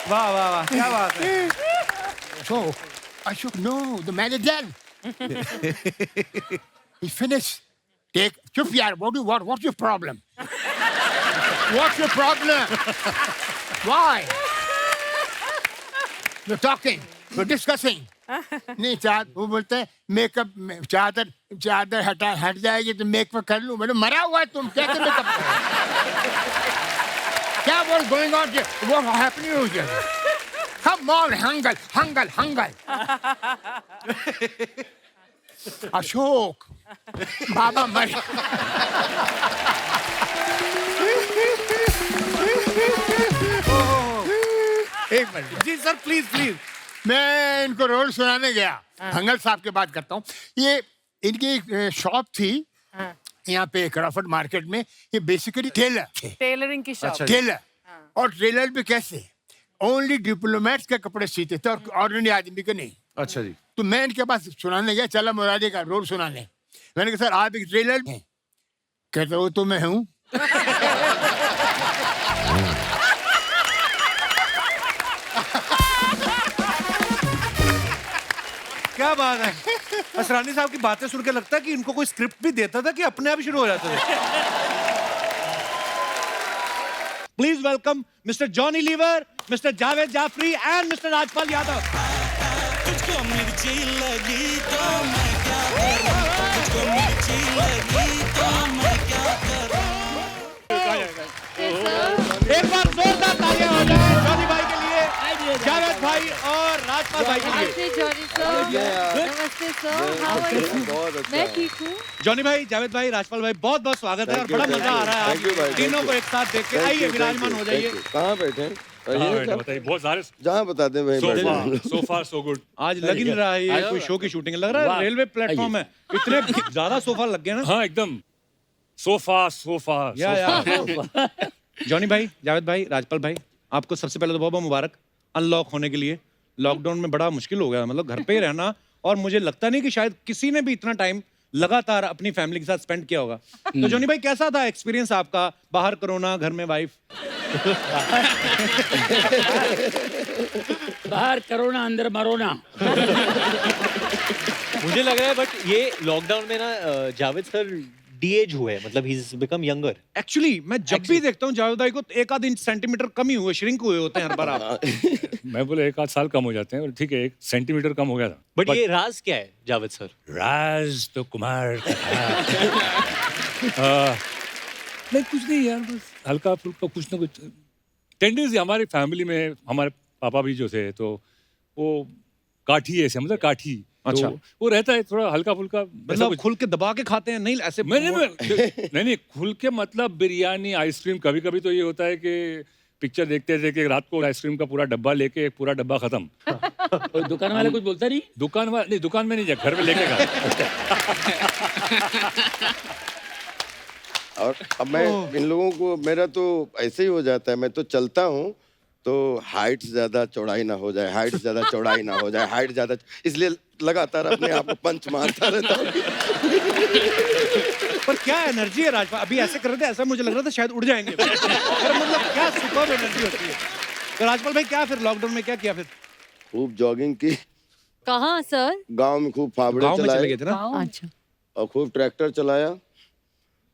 वाह वाह वाह, क्या बात है। Ashok, no, the man is dead. He's finished. Take, चुप यार, what's your problem? What's your problem? Why? We're talking, we're discussing. नहीं वो बोलते हैं मेकअप चादर हट जाएगी तो मेकअप कर लूं। मैंने मरा हुआ है तुम, कैसे मेकअप? क्या what's going on here? What's happening here? Come on, Hangal. Ashok, बाबा मर। एक मिनट जी सर, प्लीज प्लीज। मैं इनको रोल सुनाने गया, हंगल साहब की बात करता हूँ। ये इनकी एक शॉप थी यहाँ पे क्रॉफर्ड मार्केट में। ये बेसिकली टेलर थे, टेलरिंग की शॉप। टेलर। और टेलर भी कैसे, ओनली डिप्लोमेट्स के कपड़े सीते थे और ऑर्डिनरी आदमी के नहीं। अच्छा जी। तो मैं इनके पास सुनाने गया, चला मुरारी का रोल सुनाने। मैंने कहा सर आप एक टेलर हैं? कहते वो तो मैं हूँ। क्या बात है। असरानी साहब की बातें सुन के लगता है कि इनको कोई स्क्रिप्ट भी देता था कि अपने आप ही शुरू हो जाते थे। Please welcome mister Johnny Lever, mister Javed Jaffrey and mister Rajpal Yadav. तुझको मिर्ची लगी तो मैं क्या करूं, तुझको मिर्ची लगी तो मैं क्या करूं। एक बार जोरदार तालियां हो जाए जॉनी भाई के लिए, जावेद भाई और राजपाल भाई के लिए। नमस्ते जॉनी सर। नमस्ते सर, हाउ आर यू? मैं ठीक हूँ। जॉनी भाई, जावेद भाई, राजपाल भाई, बहुत बहुत स्वागत है और बड़ा मजा आ रहा है आज तीनों को एक साथ देख के। आइए विराजमान हो जाइए। कहाँ बैठे? बताइए, बहुत सारे जहाँ बताते हैं वहीं so far so good। आज लग ही नहीं रहा है ये कोई शो की शूटिंग, लग रहा है रेलवे प्लेटफॉर्म है। इतने ज्यादा सोफा लग गए ना। हाँ एकदम सोफा। या जॉनी भाई, जावेद भाई, राजपाल भाई, आपको सबसे पहले तो बहुत बहुत मुबारक अनलॉक होने के लिए। लॉकडाउन में बड़ा मुश्किल हो गया, मतलब घर पे ही रहना, और मुझे लगता नहीं कि शायद किसी ने भी इतना टाइम लगातार अपनी फैमिली के साथ स्पेंड किया होगा। तो जॉनी भाई कैसा था एक्सपीरियंस आपका? बाहर कोरोना, घर में वाइफ। बाहर कोरोना, अंदर मरोना। मुझे लग रहा है बट ये लॉकडाउन में ना जावेद सर डी-एज हुए, मतलब he is become younger. Actually मैं जब भी देखता हूँ जावेद भाई को तो एक आध इंच सेंटीमीटर कम ही हुए, श्रिंक हुए होते हैं हर बार आप। मैं बोले 1 आध साल कम हो जाते हैं, ठीक है 1 सेंटीमीटर कम हो गया था। बट ये राज क्या है जावेद सर? राज तो कुमार का नहीं, कुछ नहीं यार, बस हल्का फुल्का कुछ ना कुछ टेंडेंसी हमारी फैमिली में। हमारे पापा भी जो थे तो वो काठी ऐसे, मतलब काठी। अच्छा। तो वो रहता है थोड़ा हल्का फुल्का, मतलब खुल के दबा के खाते हैं? नहीं ऐसे नहीं खुल के मतलब बिरयानी, आइसक्रीम। कभी कभी तो ये होता है कि पिक्चर देखते थे कि रात को आइसक्रीम का पूरा डब्बा लेके, एक पूरा डब्बा खत्म। और दुकान वाले कुछ बोलता नहीं? दुकान में नहीं, जा घर में लेके खा। और अब मैं इन लोगों को, मेरा तो ऐसे ही हो जाता है, मैं तो चलता हूँ तो हाइट ज्यादा चौड़ाई ना हो जाए, हाइट ज्यादा चौड़ाई ना हो जाए, हाइट ज्यादा, इसलिए लगातार अपने आप को पंच मारता रहता हूँ। पर क्या एनर्जी है राजपाल, अभी ऐसे कर रहे थे, ऐसा मुझे लग रहा था शायद उड़ जाएंगे। मतलब क्या सुपर एनर्जी होती है। तो राजपाल भाई क्या फिर लॉकडाउन में क्या किया फिर? खूब जॉगिंग की। कहाँ सर? गांव में खूब फावड़े गांव में चले गए चलाए थे ना। अच्छा। और खूब ट्रैक्टर चलाया।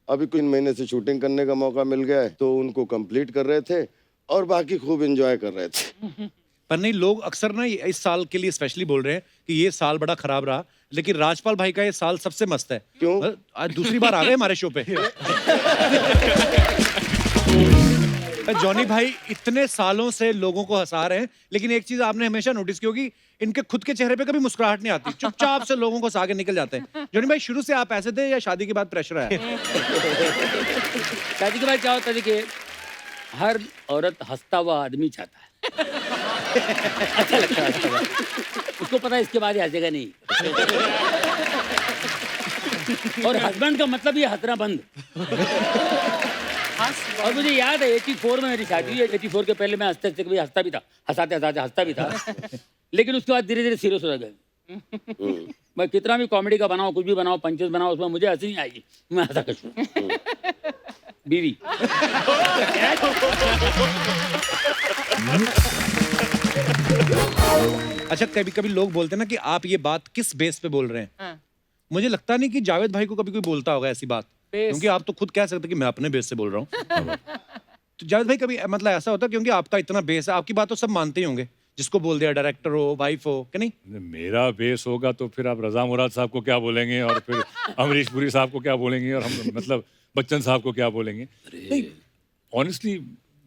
अभी कुछ महीने से शूटिंग करने का मौका मिल गया है तो उनको कंप्लीट कर रहे थे और बाकी खूब एंजॉय कर रहे थे। पर नहीं, लोग अक्सर ना इस साल के लिए स्पेशली बोल रहे हैं कि ये साल बड़ा खराब रहा, लेकिन राजपाल भाई का ये साल सबसे मस्त है। क्यों? आज दूसरी बार आ गए हमारे शो पे। जॉनी भाई इतने सालों से लोगों को हंसा रहे हैं, लेकिन एक चीज आपने हमेशा नोटिस की होगी, इनके खुद के चेहरे पे कभी मुस्कुराहट नहीं आती, चुपचाप से लोगों को हंसा के निकल जाते हैं। जॉनी भाई, शुरू से आप ऐसे थे या शादी के बाद प्रेशर आया? शादी के बाद क्या होता है कि हर औरत हंसता हुआ आदमी चाहता है। अच्छा लगता है हंसता हुआ। उसको पता है इसके बाद ये हंसेगा नहीं। और हस्बैंड का मतलब ये हंसना बंद। और मुझे याद है 84 में मेरी शादी हुई। 84 के पहले मैं हंसते हंसते कभी हंसता भी था, हंसाते हंसाते हंसता भी था, लेकिन उसके बाद धीरे धीरे सीरियस हो गए। मैं कितना भी कॉमेडी का बनाऊं, कुछ भी बनाऊं, पंचेस बनाऊं, उसमें मुझे हंसी नहीं आएगी, मैं हंसा कर छोड़ूं। बीवी। अच्छा, कभी कभी लोग बोलते हैं ना कि आप ये बात किस बेस पे बोल रहे हैं। मुझे लगता नहीं कि जावेद भाई को कभी कोई बोलता होगा ऐसी बात, क्योंकि आप तो खुद कह सकते कि मैं अपने बेस से बोल रहा हूँ। तो जावेद भाई, कभी मतलब ऐसा होता है, क्योंकि आपका इतना बेस है, आपकी बात तो सब मानते ही होंगे, जिसको बोल दिया, डायरेक्टर हो, वाइफ हो, कि नहीं? मेरा बेस होगा तो फिर आप रजा मुराद साहब को क्या बोलेंगे, और फिर अमरीश पुरी साहब को क्या बोलेंगे, और हम मतलब बच्चन साहब को क्या बोलेंगे। नहीं, ऑनेस्टली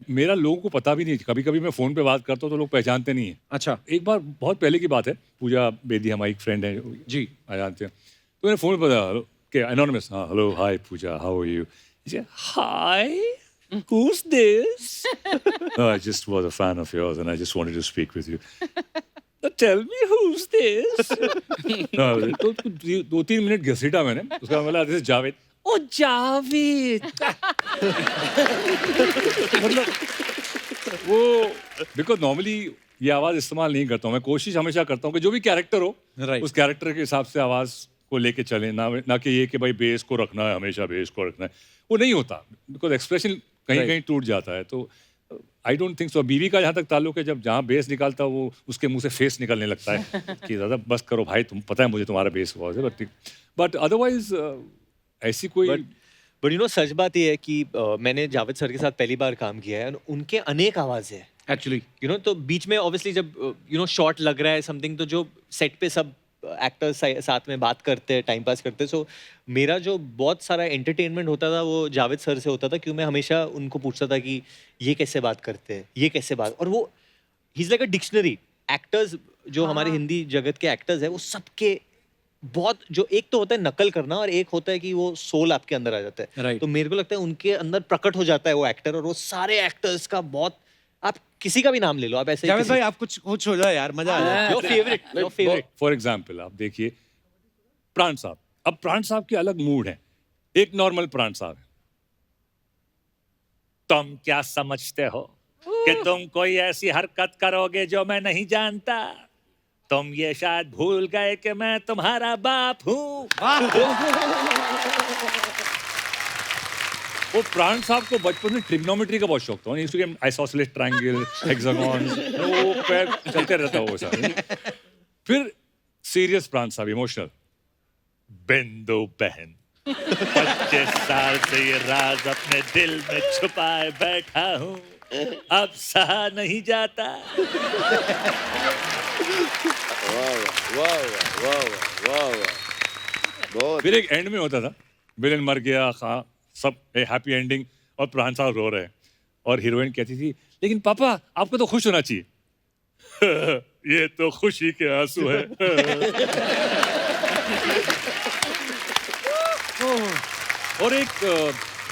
मेरा लोगों को पता भी नहीं। कभी कभी मैं फोन पे बात करता हूँ तो लोग पहचानते नहीं है। अच्छा। एक बार बहुत पहले की बात है, पूजा बेदी हमारी एक फ्रेंड है जी, आ जानते हैं, तो मैंने फोन पर बताया कि एनोनिमस, हाँ, hello, hi Pooja, how are you? Hi, who's this? No, I just was a fan of yours and I just wanted to speak with you. Tell me who's this? तो 2-3 मिनट घसीटा मैंने, उसका बोला दिस इज जावेद। ओ जावेद। मतलब वो, बिकॉज नॉर्मली ये आवाज इस्तेमाल नहीं करता हूँ मैं। कोशिश हमेशा करता हूँ कि जो भी कैरेक्टर हो, उस कैरेक्टर के हिसाब से आवाज को लेके चले, ना कि ये कि भाई बेस को रखना है, हमेशा बेस को रखना है। वो नहीं होता, बिकॉज एक्सप्रेशन कहीं कहीं टूट जाता है। तो आई डोंट थिंक सो। बीवी का जहाँ तक ताल्लुक है, जब जहाँ बेस निकालता है वो उसके मुंह से फेस निकलने लगता है कि दादा बस करो भाई, तुम पता है मुझे तुम्हारा बेस बहुत है। बट अदरवाइज ऐसी कोई बट यू नो, सच बात ये है कि मैंने जावेद सर के साथ पहली बार काम किया है, उनके अनेक आवाज़ें हैं एक्चुअली, यू नो। तो बीच में ऑब्वियसली जब यू नो शॉट लग रहा है समथिंग, तो जो सेट पे सब एक्टर्स साथ में बात करते हैं, टाइम पास करते हैं। सो मेरा जो बहुत सारा एंटरटेनमेंट होता था वो जावेद सर से होता था, क्योंकि मैं हमेशा उनको पूछता था कि ये कैसे बात करते हैं, ये कैसे बात, और वो he is like a dictionary. Actors जो हमारे हिंदी जगत के एक्टर्स हैं, वो सबके बहुत, जो एक तो होता है नकल करना और एक होता है कि वो सोल आपके अंदर आ जाता है। Right. तो मेरे को लगता है उनके अंदर प्रकट हो जाता है वो एक्टर, और वो सारे एक्टर्स का बहुत, आप किसी का भी नाम ले लो, आप ऐसे जावेद भाई आप कुछ हो जाए यार, मजा आ जाए। Your favourite. फॉर एग्जाम्पल आप देखिए प्राण साहब। अब प्राण साहब के अलग मूड है। एक नॉर्मल प्राण साहब है, तुम क्या समझते हो कि तुम कोई ऐसी हरकत करोगे जो मैं नहीं जानता? तुम ये शायद भूल गए कि मैं तुम्हारा बाप हूँ। वो प्राण साहब को बचपन में ट्रिग्नोमेट्री का बहुत शौक था। आइसोसेलेस ट्रायंगल, हेक्सागन, वो पैर चलते रहता वो साहब। फिर सीरियस प्राण साहब, इमोशनल, बिंदु बहन 25 साल से ये राज अपने दिल में छुपाए बैठा हूँ, अब सहा नहीं जाता। फिर एक एंड में होता था, विलेन मर गया, सब हैप्पी एंडिंग, और प्राण साहब रो रहे हैं, और हीरोइन कहती थी लेकिन पापा आपको तो खुश होना चाहिए। ये तो खुशी के आंसू है। और एक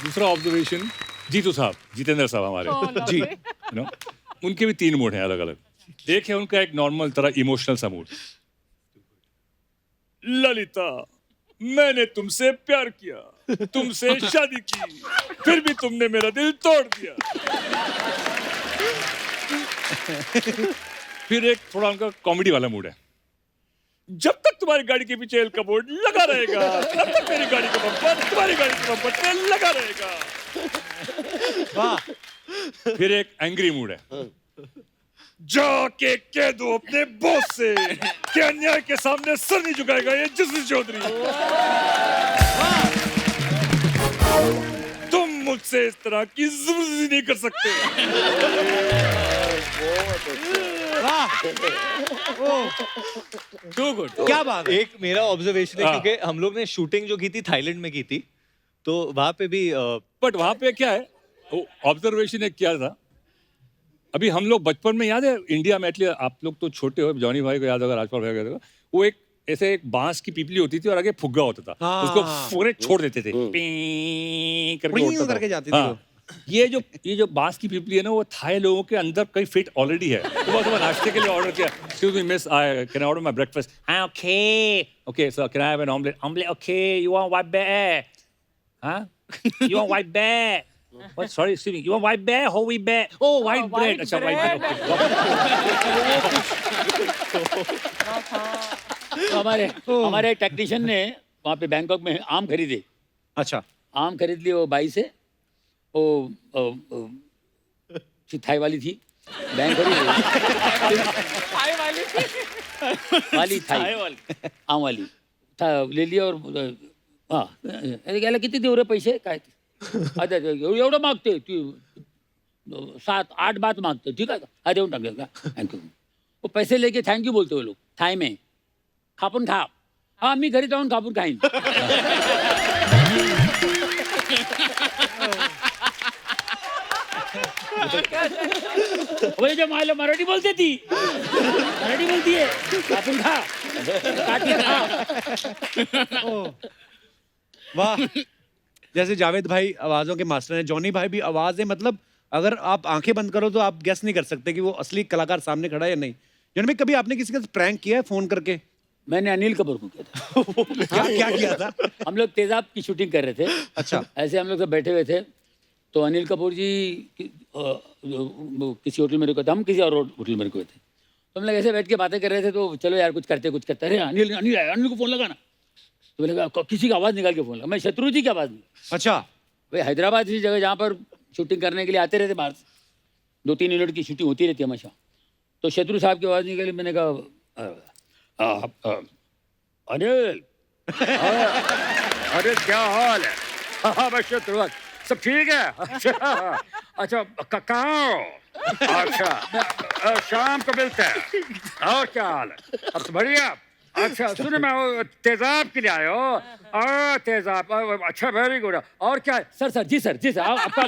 दूसरा ऑब्जर्वेशन, जीतू साहब, जितेंद्र साहब हमारे जी, यू नो, उनके भी 3 मूड हैं अलग अलग। एक है उनका एक नॉर्मल तरह इमोशनल सा मूड, ललिता मैंने तुमसे प्यार किया, तुमसे शादी की, फिर भी तुमने मेरा दिल तोड़ दिया। फिर एक थोड़ा उनका कॉमेडी वाला मूड है, जब तक तुम्हारी गाड़ी के पीछे एल का बोर्ड लगा रहेगा, तब तक मेरी गाड़ी का बम्पर तुम्हारी गाड़ी के बम्पर पे लगा रहेगा। वाह। फिर एक एंग्री मूड है, जाके कह दो अपने बॉस से कि अन्याय के सामने सर नहीं झुकाएगा ये जस्टिस चौधरी। तुम मुझसे इस तरह की जबरदस्ती नहीं कर सकते। Too good. क्या बात है। एक मेरा ऑब्जर्वेशन है हाँ। क्योंकि हम लोग ने शूटिंग जो की थी थाईलैंड में की थी, तो वहां पे भी बट वहां पे क्या है, ऑब्जर्वेशन एक क्या था, अभी हम लोग बचपन में याद है इंडिया में, एटलीस्ट आप लोग तो छोटे हो, जॉनी भाई को याद होगा, राजपाल भाई को याद होगा, वो एक ऐसे एक बांस की पीपली होती थी और आगे फुग्गा होता था, हाँ। उसको पूरे छोड़ देते थे, पीं करके पीं उड़ता था। करके जाती थी हाँ। वो। ये जो बांस की पीपली है ना, वो थाई लोगों के अंदर कहीं फिट ऑलरेडी है। सुबह नाश्ते के लिए ऑर्डर किया, excuse me miss, I can order my breakfast, okay okay sir, can I have an omelette, omelette okay, you want white bear, हां you want white bear, what sorry excuse me, you want white bear, whole wheat bear, oh white bread, अच्छा white bread, तो हमारे टेक्नीशियन ने वहाँ पे बैंकॉक में आम खरीदे। अच्छा। आम खरीद लिए वो बाई से, वो थाई वाली थी, बैंक खरीद वाली थाई आम वाली था, ले लिया और हाँ याला किती देऊ रे पैसे काय ते? अच्छा एवढं मागते 7-8 बात मागते, ठीक आहे का, हा देऊन टाकलं का, थँक्यू। वो पैसे लेके थँक्यू बोलते वो लोग थाई में, खापून खा, हाँ मी घरी जाऊन खापून खाईन। वही जो मायला मराठी बोलते ती, मराठी बोलती है, खापून खा, काट के खा। वाह। जैसे जावेद भाई आवाजों के मास्टर हैं, जॉनी भाई भी आवाज है, मतलब अगर आप आंखें बंद करो तो आप गेस नहीं कर सकते कि वो असली कलाकार सामने खड़ा है या नहीं। जॉनी भाई, कभी आपने किसी का प्रैंक किया है फोन करके? मैंने अनिल कपूर को किया था। क्या किया था? हम लोग तेजाब की शूटिंग कर रहे थे। अच्छा। ऐसे हम लोग सब बैठे हुए थे, तो अनिल कपूर जी किसी होटल में रुके थे, हम किसी और होटल में रुके थे, तो हम लोग ऐसे बैठ के बातें कर रहे थे, तो चलो यार कुछ करते, अरे अनिल अनिल अनिल को फोन लगाना, तो बोले किसी का आवाज़ निकाल के फोन लगा, मैं शत्रु जी की आवाज़ में। अच्छा। भाई हैदराबाद की जगह जहाँ पर शूटिंग करने के लिए आते रहते बाहर से, 2-3 मिनट की शूटिंग होती रहती है हमेशा, तो शत्रु साहब की आवाज़ निकाली, मैंने कहा अनिल अरे क्या हाल है? हाँ बस शत्रु सब ठीक है? अच्छा अच्छा कहाँ हो? अच्छा शाम को मिलते हैं, और क्या हाल है? अब तो बढ़िया। अच्छा सुनो, मैं वो तेजाब के लिए आए हो? तेजाब, अच्छा वेरी गुड। और क्या है? सर जी सर आपका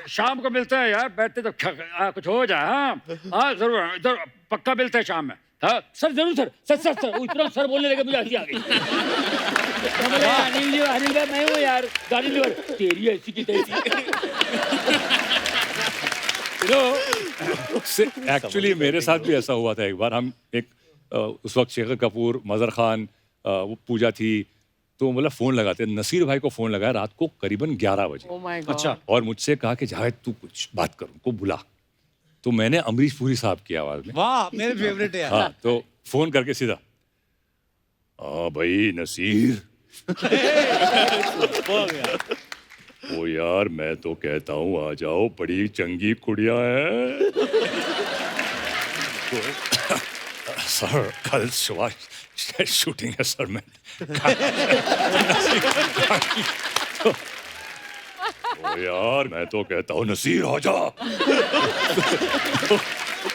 शाम को मिलते हैं यार, बैठते तो कुछ हो जाए। हाँ जरूर पक्का मिलते हैं शाम में। हाँ सर जरूर सर वो इतना सर बोलने लगे, मुझे हंसी आ गई। अनिल भाई मैं हूँ यार, गाड़ी लीवर तेरी ऐसी की तैसी। एक्चुअली मेरे साथ भी ऐसा हुआ था एक बार। हम एक उस वक्त शेखर कपूर, मजहर खान, वो पूजा थी, तो मतलब फ़ोन लगाते, नसीर भाई को फ़ोन लगाया रात को करीबन 11 बजे। Oh my God. अच्छा। और मुझसे कहा कि जावेद तू कुछ बात कर, उनको बुला। तो मैंने अमरीश पुरी साहब की आवाज़ में, वाह मेरे फेवरेट है यार। हाँ, तो फ़ोन करके सीधा, हाँ भाई नसीर, ओ यार मैं तो कहता हूँ आ जाओ, बड़ी चंगी कुड़िया है। सर कल सुबह शूटिंग है सर, मैं ओ यार मैं तो कहता हूँ नसीर आ जा। तो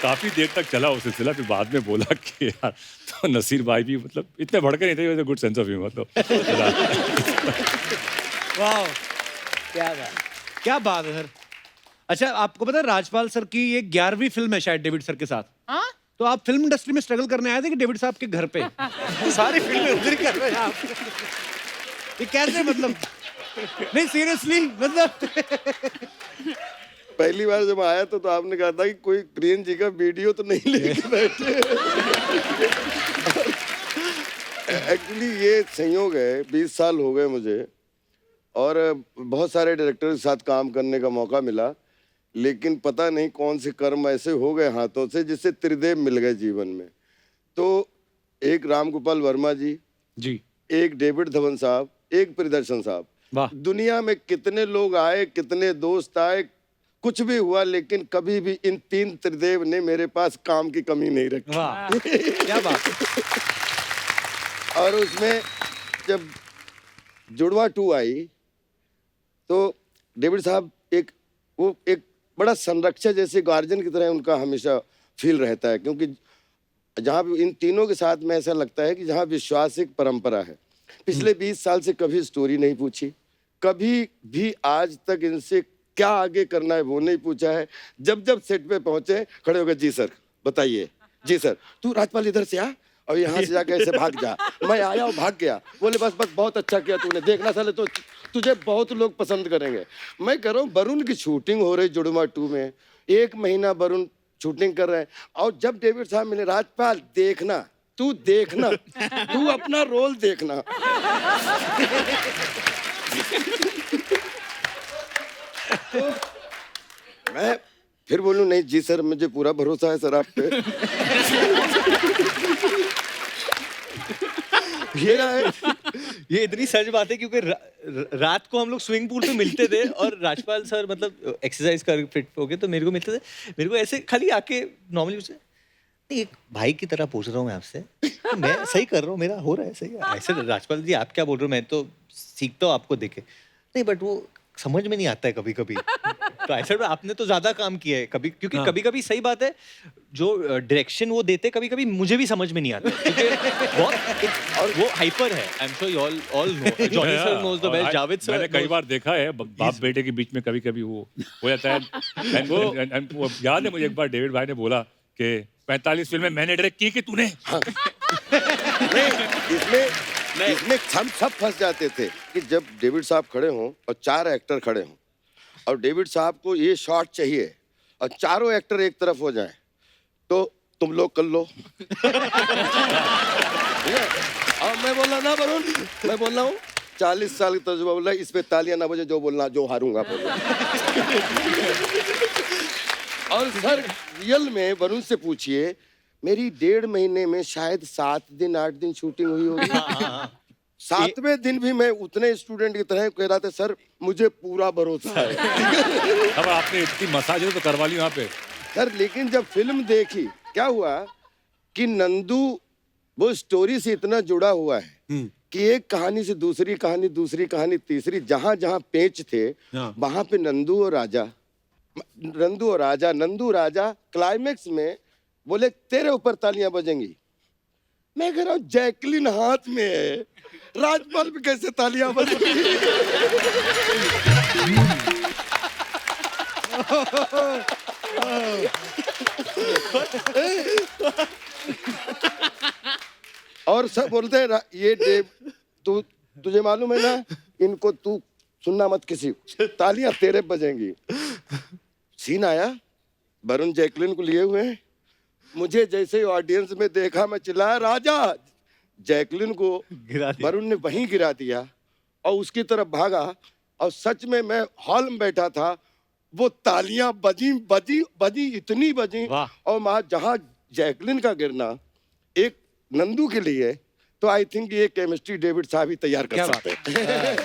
काफी देर तक चला वो सिलसिला, फिर बाद में बोला कि यार, तो नसीर भाई भी मतलब इतने भड़के नहीं थे, गुड सेंस ऑफ ह्यूमर। तो वाह क्या बात है सर। अच्छा, आपको पता है राजपाल सर की ये 11वीं फिल्म है शायद डेविड सर के साथ। हाँ? तो आप फिल्म इंडस्ट्री में स्ट्रगल करने आए थे कि डेविड साहब के घर पे? सारी फिल्में उधर ही कर रहे हैं आप। ये कैसे, मतलब नहीं सीरियसली, मतलब पहली बार जब आया तो आपने कहा था कि कोई प्रियन जी का वीडियो तो नहीं लेके बैठे। एक्चुअली ये संयोग है, 20 साल हो गए मुझे और बहुत सारे डायरेक्टर के साथ काम करने का मौका मिला, लेकिन पता नहीं कौन से कर्म ऐसे हो गए हाथों से जिससे त्रिदेव मिल गए जीवन में। तो एक राम गोपाल वर्मा जी, एक डेविड धवन साहब, एक प्रियदर्शन साहब। दुनिया में कितने लोग आए, कितने दोस्त आए, कुछ भी हुआ, लेकिन कभी भी इन 3 त्रिदेव ने मेरे पास काम की कमी नहीं रखी। क्या बात। और उसमें जब जुड़वा 2 आई तो डेविड साहब एक बड़ा संरक्षक जैसे गार्जियन की तरह उनका हमेशा फील रहता है, क्योंकि जहाँ भी इन तीनों के साथ में ऐसा लगता है कि जहाँ विश्वास एक परंपरा है। पिछले 20 साल से कभी स्टोरी नहीं पूछी, कभी भी आज तक इनसे क्या आगे करना है वो नहीं पूछा है। जब जब सेट पे पहुंचे खड़े हो गए, जी सर बताइए, जी सर तू राजपाल इधर से आ और यहाँ से जाके ऐसे भाग जा। मैं आया और भाग गया, बोले बस बस बहुत अच्छा किया तूने, देखना साले तो तुझे बहुत लोग पसंद करेंगे। मैं कह रहा हूँ वरुण की शूटिंग हो रही जुड़वा 2 में, 1 महीना वरुण शूटिंग कर रहे हैं, और जब डेविड साहब मिले, राजपाल देखना, तू देखना, तू अपना रोल देखना। तो मैं फिर बोलूं नहीं जी सर मुझे पूरा भरोसा है सर आप पे। ये इतनी सच बात है क्योंकि रात को हम लोग स्विमिंग पूल पे मिलते थे और राजपाल सर मतलब एक्सरसाइज कर फिट हो गए तो मेरे को मिलते थे, मेरे को ऐसे खाली आके नॉर्मली पूछते एक भाई की तरह पूछ रहा हूँ मैं आपसे, मैं सही कर रहा हूँ, मेरा हो रहा है सही। ऐसे राजपाल जी आप क्या बोल रहे हो, मैं तो सीखता हूँ आपको देखे। नहीं बट वो समझ में नहीं आता है कभी कभी। तो ऐसा आपने तो ज्यादा काम किया है कभी, क्योंकि कभी कभी सही बात है जो डायरेक्शन वो देते कभी कभी मुझे भी समझ में नहीं आता क्योंकि और वो हाइपर है। I am sure you all know, Johnny sir knows the best, Javed sir मैंने कई बार देखा है बाप बेटे के बीच में कभी कभी वो हो जाता है। वो याद है मुझे एक बार डेविड भाई ने बोला कि 45 फिल्में मैंने डायरेक्ट की कि तूने। इसमें हम सब फंस जाते थे कि जब डेविड साहब खड़े हों और 4 एक्टर खड़े हों और डेविड साहब को ये शॉट चाहिए और चारों एक्टर एक तरफ हो जाएं, तो तुम लोग कर लो। और मैं बोला ना वरुण, मैं बोल रहा हूँ 40 साल का तजुर्बा, बोला इस पे तालियां ना बजे, जो बोलना जो हारूंगा बोलना। और सर रियल में वरुण से पूछिए, मेरी 1.5 महीने में शायद 7 दिन 8 दिन शूटिंग हुई होगी। 7वें दिन भी मैं उतने स्टूडेंट की तरह कह रहा था सर मुझे पूरा भरोसा है। अब आपने इतनी मसाज तो करवा ली वहाँ पे सर, लेकिन जब फिल्म देखी क्या हुआ कि नंदू वो स्टोरी से इतना जुड़ा हुआ है कि एक कहानी से दूसरी कहानी, दूसरी कहानी तीसरी, जहां जहां पेच थे वहां पे नंदू और राजा क्लाइमेक्स में बोले तेरे ऊपर तालियां बजेंगी। मैं कह रहा हूँ जैकलिन हाथ में है, राजपाल पे कैसे तालियां बजेंगी? और सब बोलते हैं ये डेव तुझे मालूम है ना, इनको तू सुनना मत किसी, तालियां तेरे बजेंगी। सीन आया, वरुण जैकलिन को लिए हुए हैं, मुझे जैसे ऑडियंस में देखा मैं चिल्लाया राजा, जैकलिन को वरुण ने वहीं गिरा दिया और उसकी तरफ भागा और सच में मैं हॉल में बैठा था, वो तालियां बजी इतनी बजी और वहां जहां जैकलिन का गिरना एक नंदू के लिए, तो आई थिंक ये केमिस्ट्री डेविड साहब ही तैयार कर सकते हैं।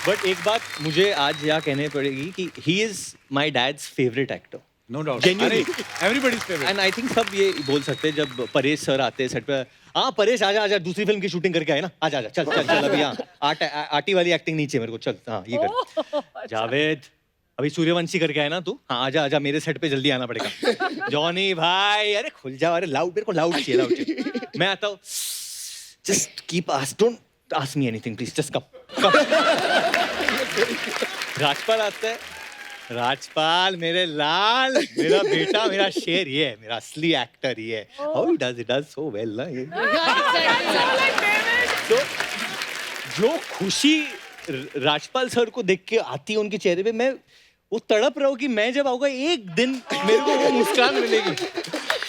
बट एक बात मुझे आज यहाँ कहने पड़ेगी कि he is my dad's favourite actor, no doubt, everybody's favourite. And I think सब ये बोल सकते हैं जब परेश सर आते हैं सेट पे, हाँ परेश आजा आजा, दूसरी फिल्म की शूटिंग करके आए ना, आजा आजा, चल चल चल, अभी यहाँ आटी वाली एक्टिंग नीचे मेरे को, चल हाँ ये कर। जावेद अभी सूर्यवंशी करके आए ना तू, हाँ आजा आजा, मेरे सेट पे जल्दी आना पड़ेगा। जॉनी भाई अरे खुल जाओ, अरे लाउड, मेरे को लाउड चाहिए, लाउड चाहिए। मैं आता हूँ, just keep don't ask me anything please, just come. Rajpal आता है, राजपाल मेरे लाल, मेरा बेटा, मेरा शेर, ये है मेरा असली एक्टर, ये है। How he does so well ना ये। तो जो खुशी राजपाल सर को देख के आती है उनके चेहरे पे, मैं वो तड़प रहा हूँ कि मैं जब आऊंगा एक दिन मेरे को वो मुस्कान मिलेगी,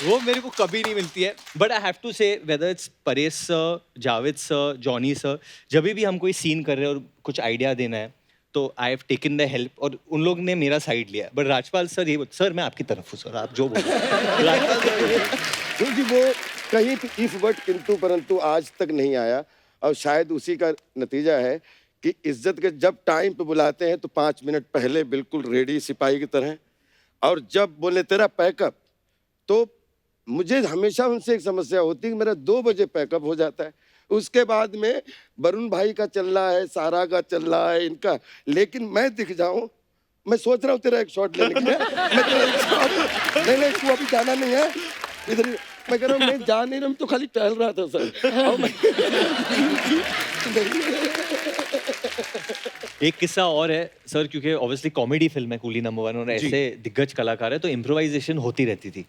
वो मेरे को कभी नहीं मिलती है। बट आई हैव टू से whether it's Paresh sir, Javed sir, Johnny sir, जब भी हम कोई सीन कर रहे हैं और कुछ आइडिया देना है तो I have taken the help, और उन लोग ने मेरा साइड लिया। बट राजपाल सर ये सर मैं आपकी तरफ हूँ सर, आप जो बोलो। क्योंकि वो कहीं भी इफ बट किंतु परंतु आज तक नहीं आया, और शायद उसी का नतीजा है कि इज्जत के जब टाइम पे बुलाते हैं तो 5 मिनट पहले बिल्कुल रेडी सिपाही की तरह, और जब बोले तेरा पैकअप, तो मुझे हमेशा उनसे एक समस्या होती है कि मेरा 2 बजे पैकअप हो जाता है, उसके बाद में वरुण भाई का चल रहा है, सारा का चल रहा है, इनका, लेकिन मैं दिख जाऊं मैं सोच रहा हूँ तेरा एक शॉट लेने के लिए। मैं तेरा एक shot- नहीं तू अभी जाना नहीं है इधर। मैं कह रहा हूँ मैं जा नहीं रहा हूँ, तो खाली टहल रहा था सर। और एक किस्सा और है सर, क्योंकि ऑब्वियसली कॉमेडी फिल्म है कूली नंबर 1 और ऐसे दिग्गज कलाकार है तो इम्प्रोवाइजेशन होती रहती थी।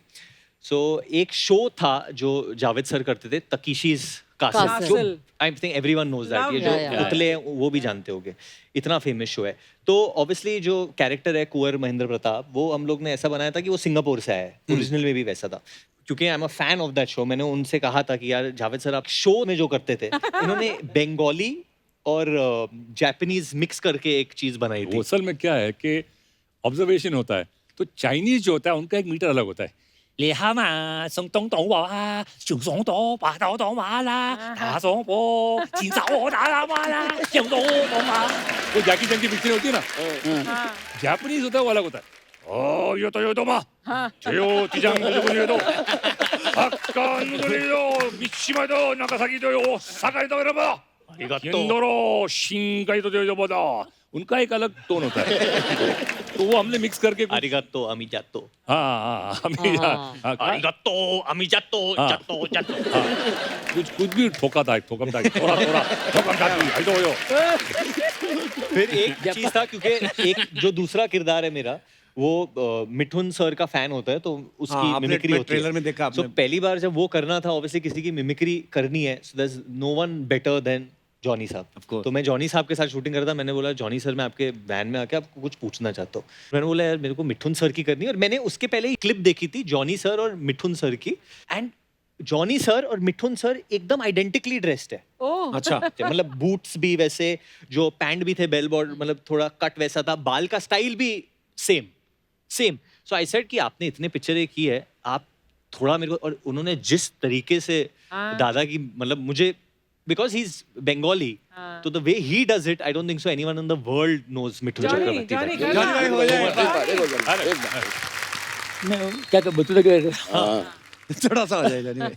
सो एक शो था जो जावेद सर करते थे, तकीशीज कासल, जो I think everyone knows that, ये जो पुतले हैं वो भी जानते होंगे, इतना फेमस शो है। तो ऑब्वियसली जो कैरेक्टर है कुंवर महेंद्र प्रताप, वो हम लोग ने ऐसा बनाया था कि वो सिंगापुर से आया है, ओरिजिनल में भी वैसा था। क्योंकि I am a fan of that show, मैंने उनसे कहा था कि यार जावेद सर आप शो में जो करते थे, इन्होंने बंगाली और जापानीज मिक्स करके एक चीज बनाई थी। असल में क्या है कि ऑब्जर्वेशन होता है, तो चाइनीज जो होता है उनका एक मीटर अलग होता है। वो जैकी चैन की पिक्चर होती है ना, जापानीज होता है वो अलग होता है। ओ यो तो मा 제요 디장도 그래도 아까는 그래도 미치마도 나가사기도요 사가이도 여러분 인도로 신가이도 여러분다 उनका एक अलग टोन होता है। तो वो हमने मिक्स करके अरिगातो अमिजातो, अरिगातो अमिजातो जातो जातो कुछ भी ठोका था, ठोकम था, थोड़ा थोड़ा ठोकम था आइदोयो। फिर एक चीज था, क्योंकि एक जो दूसरा किरदार है मेरा, वो मिठुन सर का फैन होता है, तो उसकी मिमिक्री होती है। ट्रेलर में देखा आपने। So, पहली बार जब वो करना था, ऑब्वियसली किसी की मिमिक्री करनी है, so there is no one better than Johnny साहब। तो मैं जॉनी साहब के साथ शूटिंग कर रहा था, मैंने बोला जॉनी सर मैं आपके वैन में आके आपको कुछ पूछना चाहता हूँ। मैंने बोला यार मेरे को मिठुन सर की करनी है, और मैंने उसके पहले ही क्लिप देखी थी जॉनी सर और मिठुन सर की, एंड जॉनी सर और मिठुन सर एकदम आइडेंटिकली ड्रेस्ड है। अच्छा, मतलब बूट्स भी वैसे, जो पैंट भी थे बेल बॉर्डर, मतलब थोड़ा कट वैसा था, बाल का स्टाइल भी सेम। सो आई सेड कि आपने इतने पिक्चरें की है, आप थोड़ा मेरे को, और उन्होंने जिस तरीके से दादा की, मतलब मुझे, बिकॉज ही इज बंगाली, तो the way he does it, I don't think so anyone in the world knows Mithun Chakraborty. मैं क्या कर बतू लगे थोड़ा सा हो जाएगा नहीं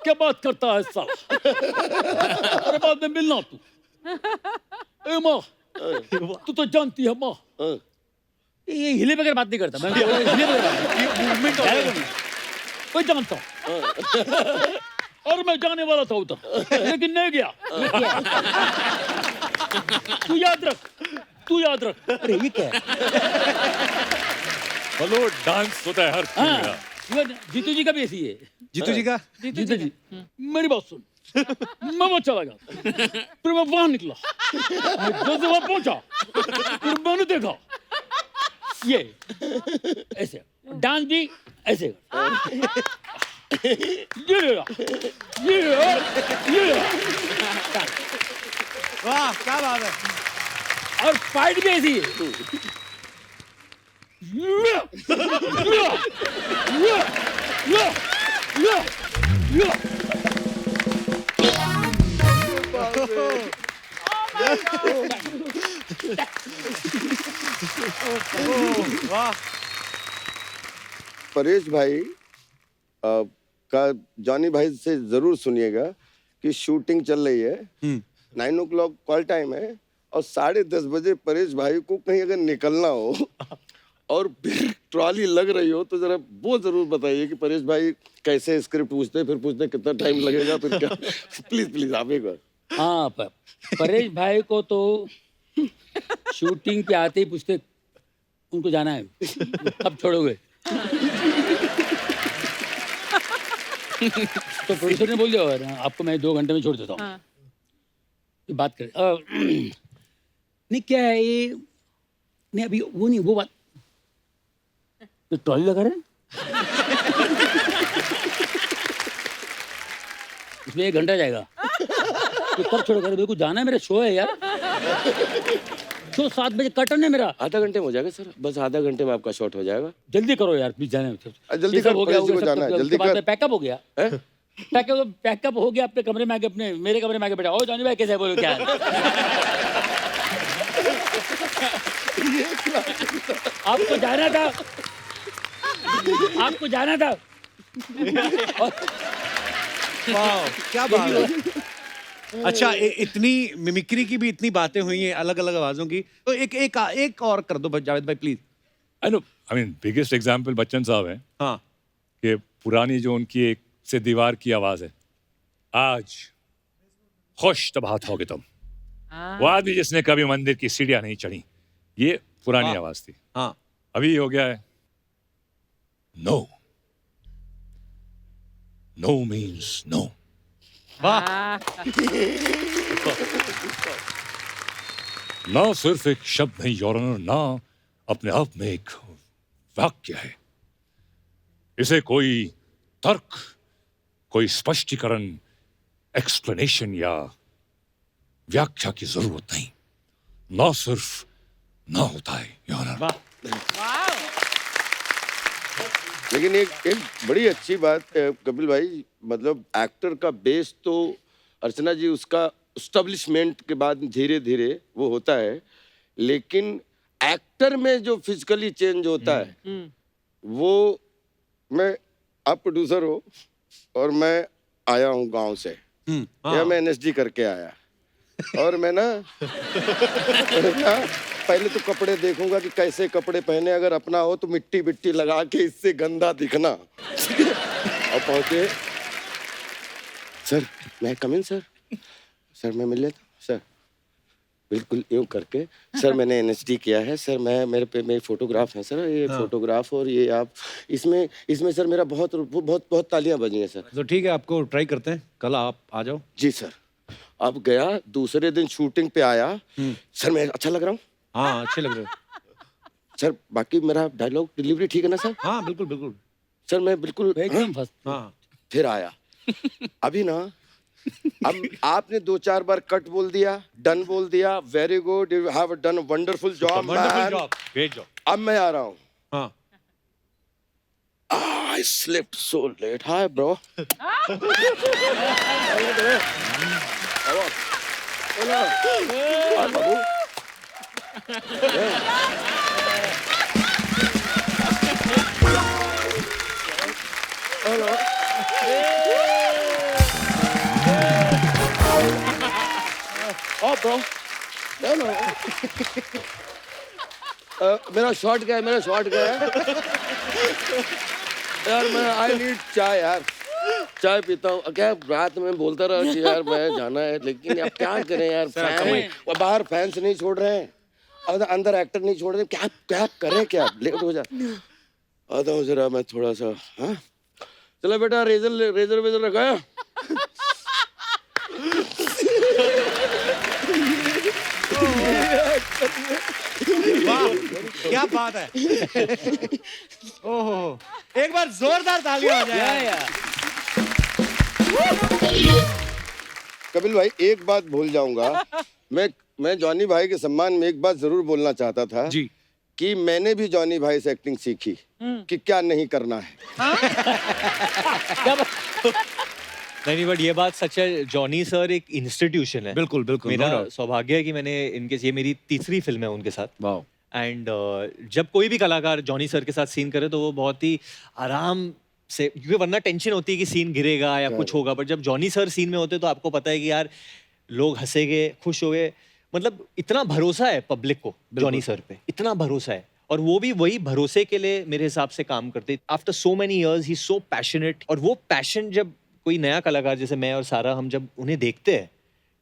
क्या बात करता है साला? अरे बाद में मिलना तू। ए माँ, तू तो जानती है माँ, ये हिले बगैर बात नहीं करता मैं, हिले बगैर बात मूवमेंट कोई जानता हूँ। और मैं जाने वाला था उधर, लेकिन नहीं गया। तू याद रख। अरे ये क्या है? हेलो, डांस होता है हर फिल्म में। जीतू जी का भी ऐसी है। जीतू जी का? जीतू जी मेरी बात सुन। मैं वहां चला गया, फिर मैं वहां निकला, मैं जैसे वहां पहुंचा, फिर मैंने देखा ये ऐसे डांस भी ऐसे, ये वाह क्या बात है। और फाइट भी ऐसी है। परेश भाई का जॉनी भाई से जरूर सुनिएगा कि शूटिंग चल रही है, 9 o'clock कॉल टाइम है, और 10:30 बजे परेश भाई को कहीं अगर निकलना हो और फिर ट्रॉली लग रही हो, तो जरा वो जरूर बताइए कि परेश भाई कैसे स्क्रिप्ट पूछते, फिर पूछते कितना टाइम लगेगा, फिर क्या। प्लीज आप एक बार। हाँ, परेश भाई को तो शूटिंग के आते ही पूछते उनको जाना है, कब छोड़ोगे? तो प्रोड्यूसर ने बोल दिया आपको मैं 2 घंटे में छोड़ देता हूँ। तो बात करें नहीं क्या है ये, नहीं अभी वो नहीं, वो बात तो ट्रॉली लगा रहे हैं इसमें 1 घंटा जाएगा, तो कब छोड़ेगा? मेरे को जाना है, मेरा शो है यार, शो 7 बजे कर्टन है मेरा। आधा घंटे में हो जाएगा सर, बस आधा घंटे में आपका शॉट हो जाएगा। जल्दी करो यार प्लीज, जाने जल्दी कर, हो गया, जाना है, जल्दी कर। पैकअप हो गया, पैकअप हो गया, अपने कमरे में आके, अपने मेरे कमरे में आके बैठा। ओ जॉनी भाई कैसे बोलो क्या आपको जाना था, आपको जाना था। वाह क्या बात है। अच्छा इतनी मिमिक्री की भी इतनी बातें हुई हैं अलग अलग आवाजों की, तो एक और कर दो जावेद भाई please. I know, I mean biggest example Bachchan साहब हैं हाँ कि पुरानी जो उनकी एक से दीवार की आवाज है, आज खुश तबाहत होगे तुम, वो आदमी जिसने कभी मंदिर की सीढ़ियां नहीं चढ़ी, ये पुरानी आवाज थी। हाँ अभी हो गया है नो, नो मीन्स नो। ना सिर्फ एक शब्द नहीं योर ऑनर, ना अपने आप में एक वाक्य है, इसे कोई तर्क, कोई स्पष्टीकरण, एक्सप्लेनेशन या व्याख्या की जरूरत नहीं, ना सिर्फ ना होता है योर ऑनर। लेकिन एक बड़ी अच्छी बात कपिल भाई, मतलब एक्टर का बेस तो अर्चना जी उसका एस्टेब्लिशमेंट के बाद धीरे धीरे वो होता है, लेकिन एक्टर में जो फिजिकली चेंज होता है वो, मैं, आप प्रोड्यूसर हो और मैं आया हूँ गांव से, या मैं एनएसडी करके आया, और मैं ना पहले तो कपड़े देखूंगा कि कैसे कपड़े पहने, अगर अपना हो तो मिट्टी बिट्टी लगा के इससे गंदा दिखना। और पहुंचे, सर मैं कम इन सर, सर मैं मिल लेता हूं सर, बिल्कुल यूं करके, सर मैंने एनएसडी किया है सर, मैं मेरे पे मेरे फोटोग्राफ है सर, ये फोटोग्राफ, और ये आप इसमें सर मेरा बहुत बहुत बहुत तालियां बजी हैं सर। तो ठीक है, आपको ट्राई करते हैं, कल आप आ जाओ। जी सर। अब गया, दूसरे दिन शूटिंग पे आया, सर मैं अच्छा लग रहा हूँ? हाँ अच्छे लग रहे हो सर, बाकी मेरा डायलॉग डिलीवरी ठीक है ना सर? हाँ बिल्कुल बिल्कुल सर, मैं बिल्कुल एकदम फर्स्ट। हाँ फिर आया, अभी ना, अब आपने 2-4 बार कट बोल दिया, डन बोल दिया, very good, you have done wonderful job, great job. अब मैं आ रहा हूँ, हाँ I slept so late. Hi, bro. Hello. Hi, babu. Hello. Oh, bro. Hello. मेरा शॉट गया, यार मैं आई नीड चाय यार, चाय पीता हूँ। क्या रात में बोलता रहा कि यार मैं जाना है, लेकिन अब क्या करें यार, फैन बाहर फैंस नहीं छोड़ रहे हैं, अंदर एक्टर नहीं छोड़ रहे, क्या क्या करें, क्या लेट हो जा, आता हूँ जरा मैं थोड़ा सा। हाँ चलो बेटा, रेजर वेजर रखा है? वाह क्या बात है। ओहो, एक बार जोरदार तालियां हो जाए। कपिल भाई, एक बात भूल जाऊंगा, मैं जॉनी भाई के सम्मान में एक बात जरूर बोलना चाहता था जी, कि मैंने भी जॉनी भाई से एक्टिंग सीखी कि क्या नहीं करना है। नहीं बट ये बात सच है, जॉनी सर एक इंस्टीट्यूशन है। बिल्कुल बिल्कुल। मेरा सौभाग्य है कि मैंने इनके, ये मेरी तीसरी फिल्म है उनके साथ। वाओ। एंड जब कोई भी कलाकार जॉनी सर के साथ सीन करे तो वो बहुत ही आराम से, क्योंकि वरना टेंशन होती है कि सीन गिरेगा या कुछ होगा, बट जब जॉनी सर सीन में होते तो आपको पता है कि यार लोग हंसेंगे, खुश होंगे, मतलब इतना भरोसा है पब्लिक को जॉनी सर पे, इतना भरोसा है, और वो भी वही भरोसे के लिए मेरे हिसाब से काम करते। आफ्टर सो मेनी इयर्स ही सो पैशनेट, और वो पैशन जब कोई नया कलाकार जैसे मैं और सारा, हम जब उन्हें देखते हैं,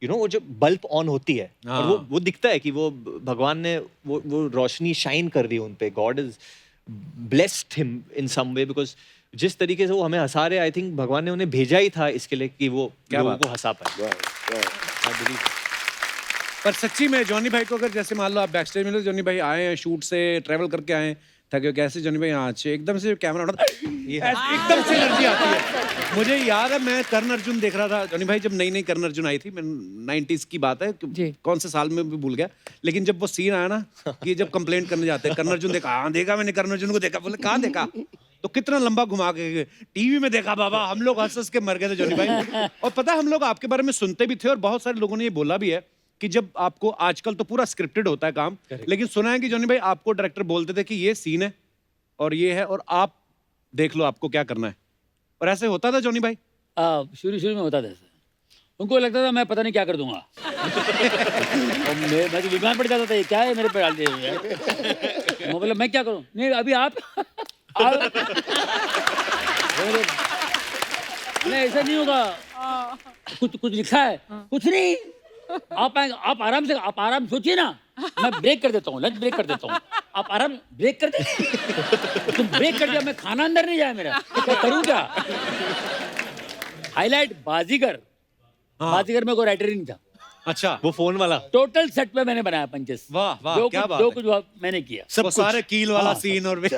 यू नो, वो जब बल्ब ऑन होती है और वो दिखता है कि वो भगवान ने वो रोशनी शाइन कर रही है उन पे, God is blessed him in some way, because जिस तरीके से वो हमें हंसा रहे, आई थिंक भगवान ने उन्हें भेजा ही था इसके लिए कि वो लोगों को हंसा पाए। पर सच्ची में जॉनी भाई को अगर जैसे मान लो आप बैक स्टेज में लो, जॉनी भाई आए हैं शूट से, ट्रैवल करके आए हैं, थके कैसे जॉनी भाई यहाँ अच्छे, एकदम से कैमरा उठा, एकदम से एनर्जी आती है। मुझे याद है मैं कर्ण अर्जुन देख रहा था, जॉनी भाई जब नई कर्ण अर्जुन आई थी, 90s की बात है, कौन से साल में भी भूल गया, लेकिन जब वो सीन आया ना कि जब कंप्लेंट करने जाते हैं, कर्ण अर्जुन देखा, हाँ देखा मैंने कर्ण अर्जुन को देखा, बोले कहाँ देखा, तो कितना लंबा घुमा के, टीवी में देखा बाबा, हम लोग हंस के मर गए थे जॉनी भाई। और पता है हम लोग आपके बारे में सुनते भी थे, और बहुत सारे लोगों ने ये बोला भी है कि जब आपको, आजकल तो पूरा स्क्रिप्टेड होता है काम, लेकिन सुना है कि जॉनी भाई आपको डायरेक्टर बोलते थे कि ये सीन है और ये है और आप देख लो आपको क्या करना है, और ऐसे होता था जॉनी भाई? शुरू में होता था ऐसा, उनको लगता था मैं पता नहीं क्या कर दूंगा और मैं तो बीमार पड़ जाता था, ये क्या है मेरे पे डाल दिए हुए हैं। मैं बोला मैं क्या करूं? नहीं अभी आप नहीं ऐसा नहीं होगा, कुछ कुछ लिखा है, कुछ नहीं, आप आराम सोचिए ना, मैं ब्रेक कर देता हूँ, लंच ब्रेक कर देता हूँ, आप आराम ब्रेक कर दे। तुम ब्रेक कर दिया, मैं खाना अंदर नहीं जाए मेरा, मैं करूँ क्या? हाईलाइट बाजीगर, बाजीगर में कोई राइटर ही नहीं था। अच्छा, वो फोन वाला टोटल सेट पे मैंने बनाया पंचेस। वाह वाह, जो क्या कुछ बात जो है। कुछ मैंने किया सब सारे कील वाला हाँ, सीन और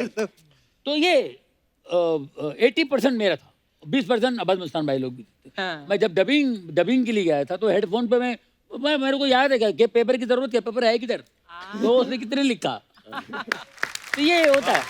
तो ये 80% मेरा था, 20% अब्बास मस्तान भाई लोग भी थे। मैं जब डबिंग के लिए गया था तो हेडफोन पे मैं मेरे को याद है कि पेपर की जरूरत है, पेपर है किधर, तो उसने कितने लिखा, तो ये होता है।